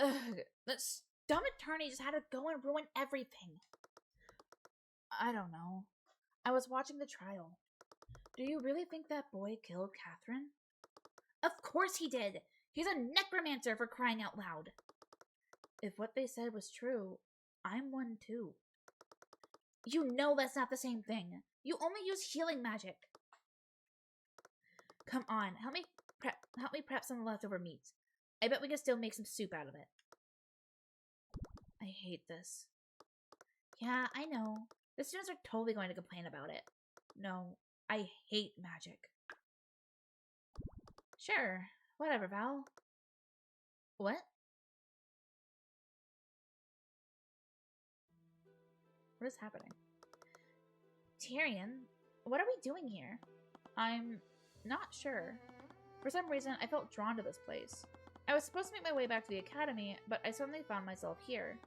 Ugh, that dumb attorney just had to go and ruin everything. I don't know. I was watching the trial. Do you really think that boy killed Catherine? Of course he did! He's a necromancer, for crying out loud! If what they said was true, I'm one too. You know that's not the same thing. You only use healing magic. Come on, help me prep some leftover meat. I bet we can still make some soup out of it. I hate this. Yeah, I know. The students are totally going to complain about it. No, I hate magic. Sure, whatever, Val. What? What is happening? Tyrion, what are we doing here? I'm not sure. For some reason, I felt drawn to this place. I was supposed to make my way back to the academy, but I suddenly found myself here.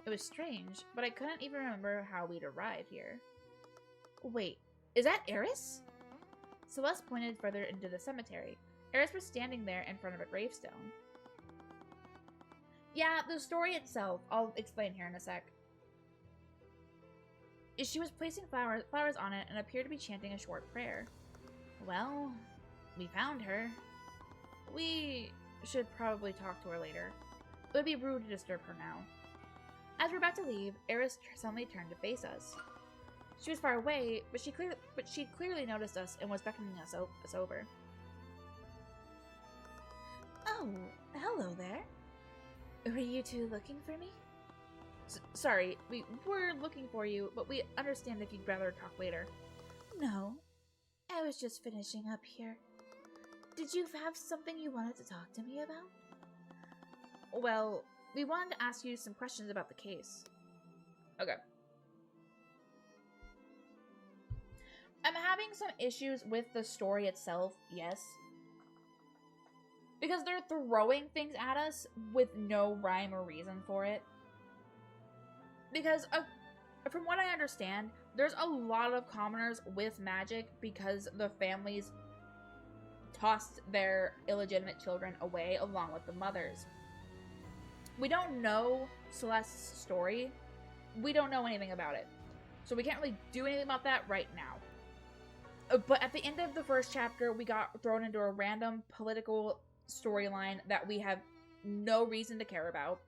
It was strange, but I couldn't even remember how we'd arrived here. Wait, is that Eris? Celeste pointed further into the cemetery. Eris was standing there in front of a gravestone. Yeah, the story itself. I'll explain here in a sec. She was placing flowers on it and appeared to be chanting a short prayer. Well, we found her. We should probably talk to her later. It would be rude to disturb her now. As we're about to leave, Eris suddenly turned to face us. She was far away, but she clearly noticed us and was beckoning us over. Oh, hello there. Were you two looking for me? Sorry, we were looking for you, but we understand if you'd rather talk later. No, I was just finishing up here. Did you have something you wanted to talk to me about? Well, we wanted to ask you some questions about the case. Okay. I'm having some issues with the story itself, yes. Because they're throwing things at us with no rhyme or reason for it. Because from what I understand, there's a lot of commoners with magic because the families tossed their illegitimate children away along with the mothers. We don't know Celeste's story. We don't know anything about it. So we can't really do anything about that right now. But at the end of the first chapter, we got thrown into a random political storyline that we have no reason to care about.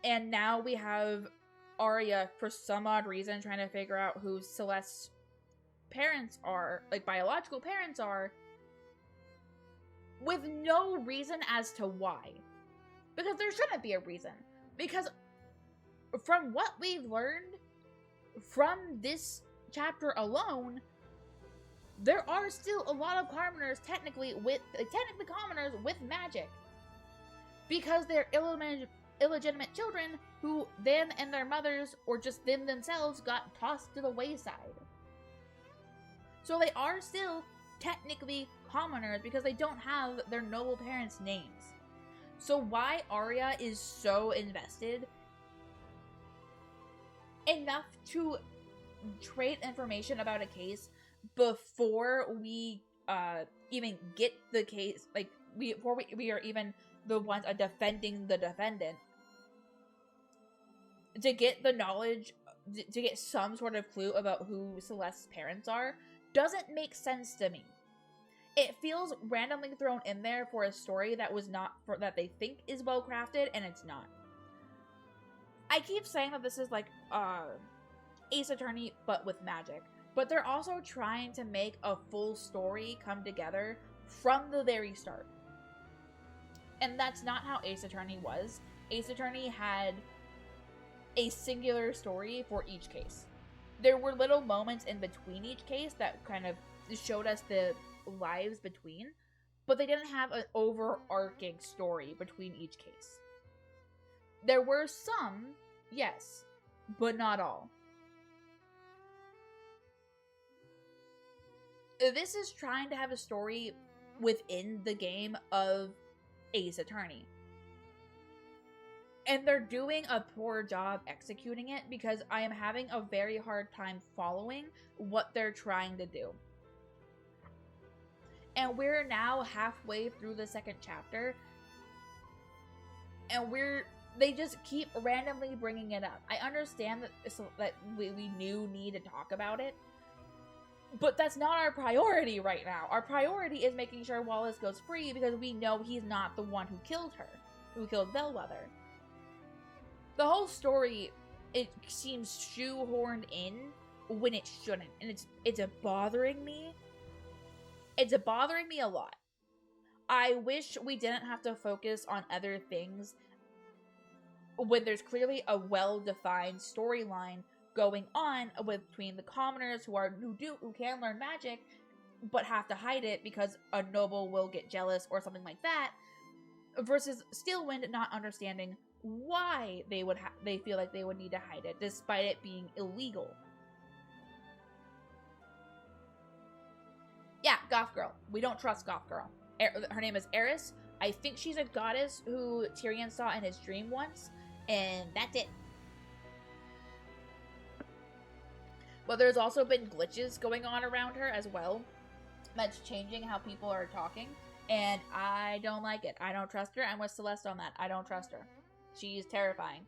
And now we have Arya, for some odd reason, trying to figure out who Celeste's parents are, like biological parents are, with no reason as to why. Because there shouldn't be a reason. Because from what we've learned from this chapter alone, there are still a lot of commoners technically commoners with magic. Because they're illegitimate children who them and their mothers, or just them themselves, got tossed to the wayside. So they are still technically commoners because they don't have their noble parents' names. So why Arya is so invested enough to trade information about a case before we even get the case, like before we are even the ones defending the defendant, to get the knowledge, to get some sort of clue about who Celeste's parents are, doesn't make sense to me. It feels randomly thrown in there for a story that was not, for that they think is well crafted, and it's not. I keep saying that this is like Ace Attorney, but with magic. But they're also trying to make a full story come together from the very start. And that's not how Ace Attorney was. Ace Attorney had a singular story for each case. There were little moments in between each case that kind of showed us the lives between, but they didn't have an overarching story between each case. There were some, yes, but not all. This is trying to have a story within the game of Ace Attorney. And they're doing a poor job executing it because I am having a very hard time following what they're trying to do. And we're now halfway through the second chapter, and they just keep randomly bringing it up. I understand that we need to talk about it, but that's not our priority right now. Our priority is making sure Wallace goes free because we know he's not the one who killed Bellwether. The whole story, it seems shoehorned in when it shouldn't, and it's bothering me. It's bothering me a lot. I wish we didn't have to focus on other things when there's clearly a well-defined storyline going on between the commoners who can learn magic, but have to hide it because a noble will get jealous or something like that, versus Steelwind not understanding why they feel like they would need to hide it, despite it being illegal. Yeah, Goth Girl. We don't trust Goth Girl. Her name is Eris. I think she's a goddess who Tyrion saw in his dream once, and that's it. But there's also been glitches going on around her as well. That's changing how people are talking, and I don't like it. I don't trust her. I'm with Celeste on that. I don't trust her. She's terrifying.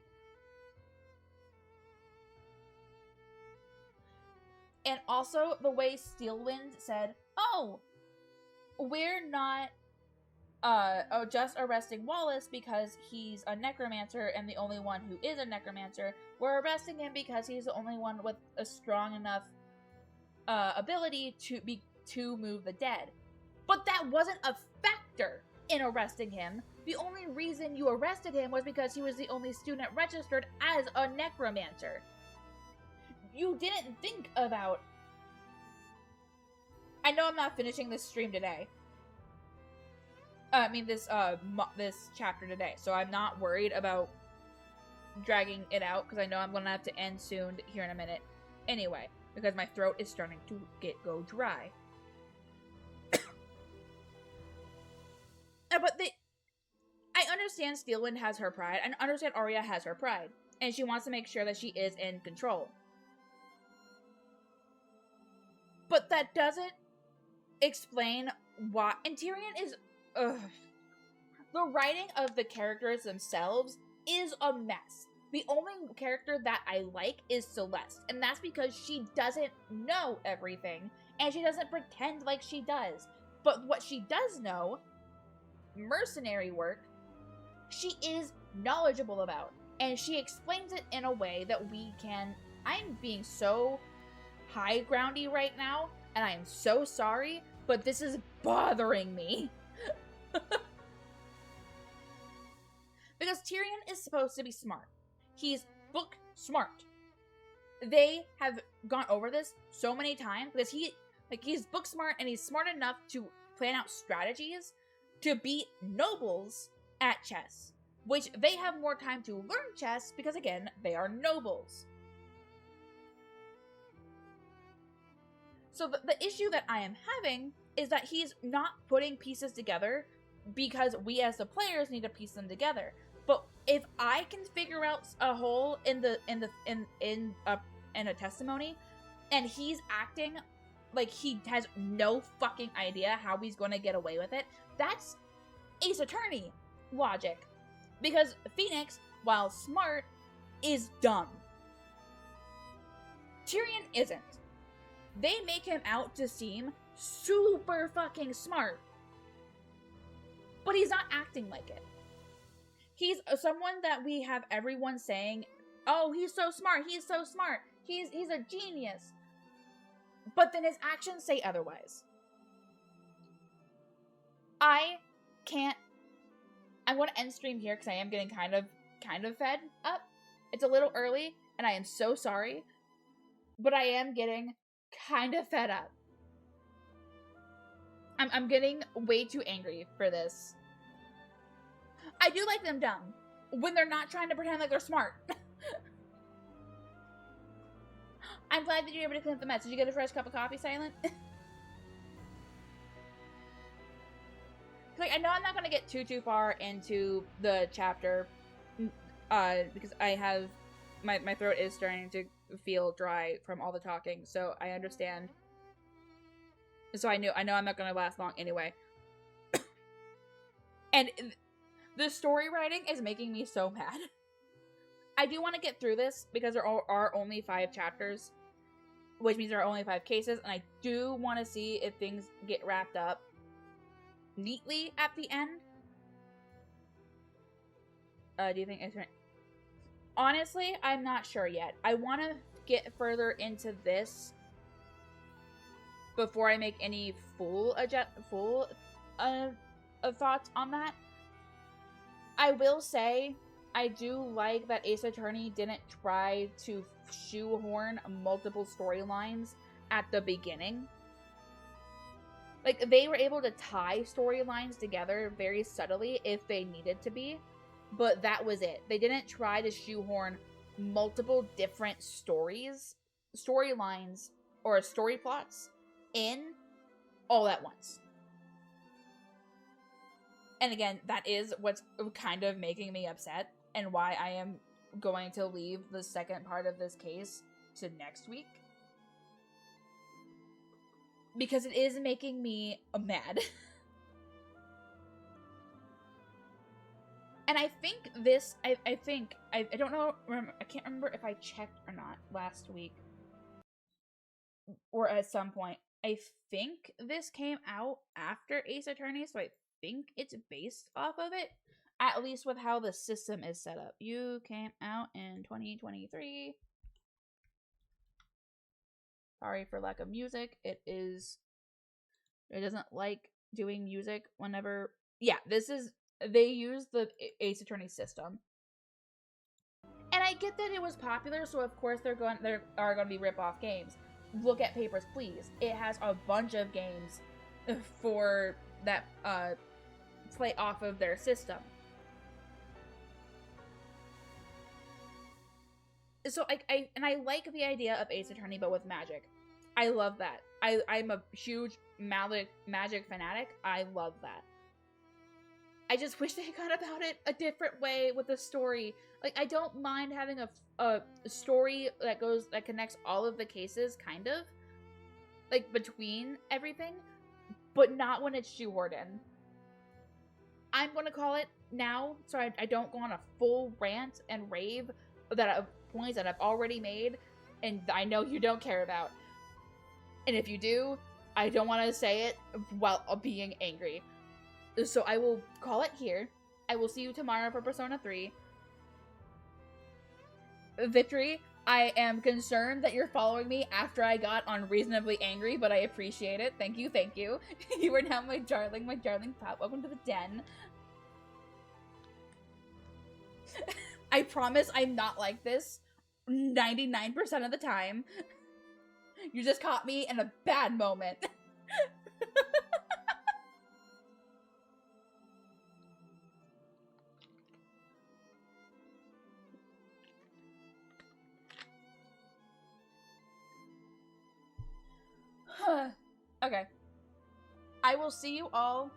And also, the way Steelwind said, oh, we're not just arresting Wallace because he's a necromancer and the only one who is a necromancer. We're arresting him because he's the only one with a strong enough ability to move the dead. But that wasn't a factor in arresting him. The only reason you arrested him was because he was the only student registered as a necromancer. You didn't think about... I know I'm not finishing this stream today. This chapter today. So I'm not worried about dragging it out, because I know I'm going to have to end soon here in a minute. Anyway, because my throat is starting to go dry. But I understand Steelwind has her pride. I understand Arya has her pride. And she wants to make sure that she is in control. But that doesn't explain why. And Tyrion is... The writing of the characters themselves is a mess. The only character that I like is Celeste. And that's because she doesn't know everything. And she doesn't pretend like she does. But what she does know... mercenary work, she is knowledgeable about, and she explains it in a way that we can... I'm being so high groundy right now, and I am so sorry, but this is bothering me. Because Tyrion is supposed to be smart. He's book smart. They have gone over this so many times, because he's book smart, and he's smart enough to plan out strategies to beat nobles at chess, which they have more time to learn chess because, again, they are nobles. So the issue that I am having is that he's not putting pieces together because we as the players need to piece them together. But if I can figure out a hole in a testimony, and he's acting like he has no fucking idea how he's going to get away with it, that's Ace Attorney logic. Because Phoenix, while smart, is dumb. Tyrion isn't. They make him out to seem super fucking smart. But he's not acting like it. He's someone that we have everyone saying, oh, he's so smart, he's so smart, he's a genius. But then his actions say otherwise. I'm going to end stream here because I am getting kind of fed up. It's a little early, and I am so sorry, but I am getting kind of fed up. I'm getting way too angry for this. I do like them dumb when they're not trying to pretend like they're smart. I'm glad that you're able to clean up the mess. Did you get a fresh cup of coffee, Silent? Like, I know I'm not going to get too far into the chapter. because I have my throat is starting to feel dry from all the talking, so I understand. So I know I'm not gonna last long anyway. And the story writing is making me so mad. I do want to get through this because there are only 5 chapters, which means there are only 5 cases, and I do want to see if things get wrapped up neatly at the end. Do you think it's right? Honestly, I'm not sure yet. I want to get further into this before I make any full thoughts on that. I will say I do like that Ace Attorney didn't try to shoehorn multiple storylines at the beginning. Like, they were able to tie storylines together very subtly if they needed to be, but that was it. They didn't try to shoehorn multiple different storylines, or story plots in all at once. And again, that is what's kind of making me upset and why I am going to leave the second part of this case to next week. Because it is making me mad. And I think this, I don't know, I can't remember if I checked or not last week. Or at some point. I think this came out after Ace Attorney, so I think it's based off of it. At least with how the system is set up. You came out in 2023. Sorry for lack of music. It doesn't like doing music whenever. Yeah, they use the Ace Attorney system. And I get that it was popular, so of course there are going to be rip-off games. Look at Papers, Please. It has a bunch of games for that play off of their system. So I like the idea of Ace Attorney, but with magic. I love that. I'm a huge magic fanatic. I love that. I just wish they had gone about it a different way with the story. Like, I don't mind having a story that connects all of the cases, kind of, like, between everything, but not when it's shoehorned in. I'm gonna call it now, so I don't go on a full rant and rave points that I've already made, and I know you don't care about. And if you do, I don't want to say it while being angry. So I will call it here. I will see you tomorrow for Persona 3. Victory, I am concerned that you're following me after I got unreasonably angry, but I appreciate it. Thank you, thank you. You are now my darling pup. Welcome to the den. I promise I'm not like this 99% of the time. You just caught me in a bad moment. Okay. I will see you all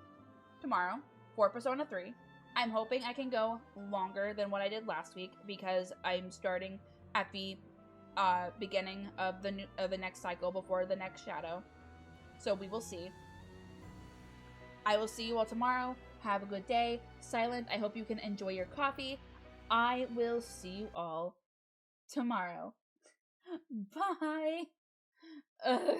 tomorrow for Persona 3. I'm hoping I can go longer than what I did last week because I'm starting at the beginning of the next cycle before the next shadow. So we will see. I will see you all tomorrow. Have a good day. Silent, I hope you can enjoy your coffee. I will see you all tomorrow. Bye. Ugh.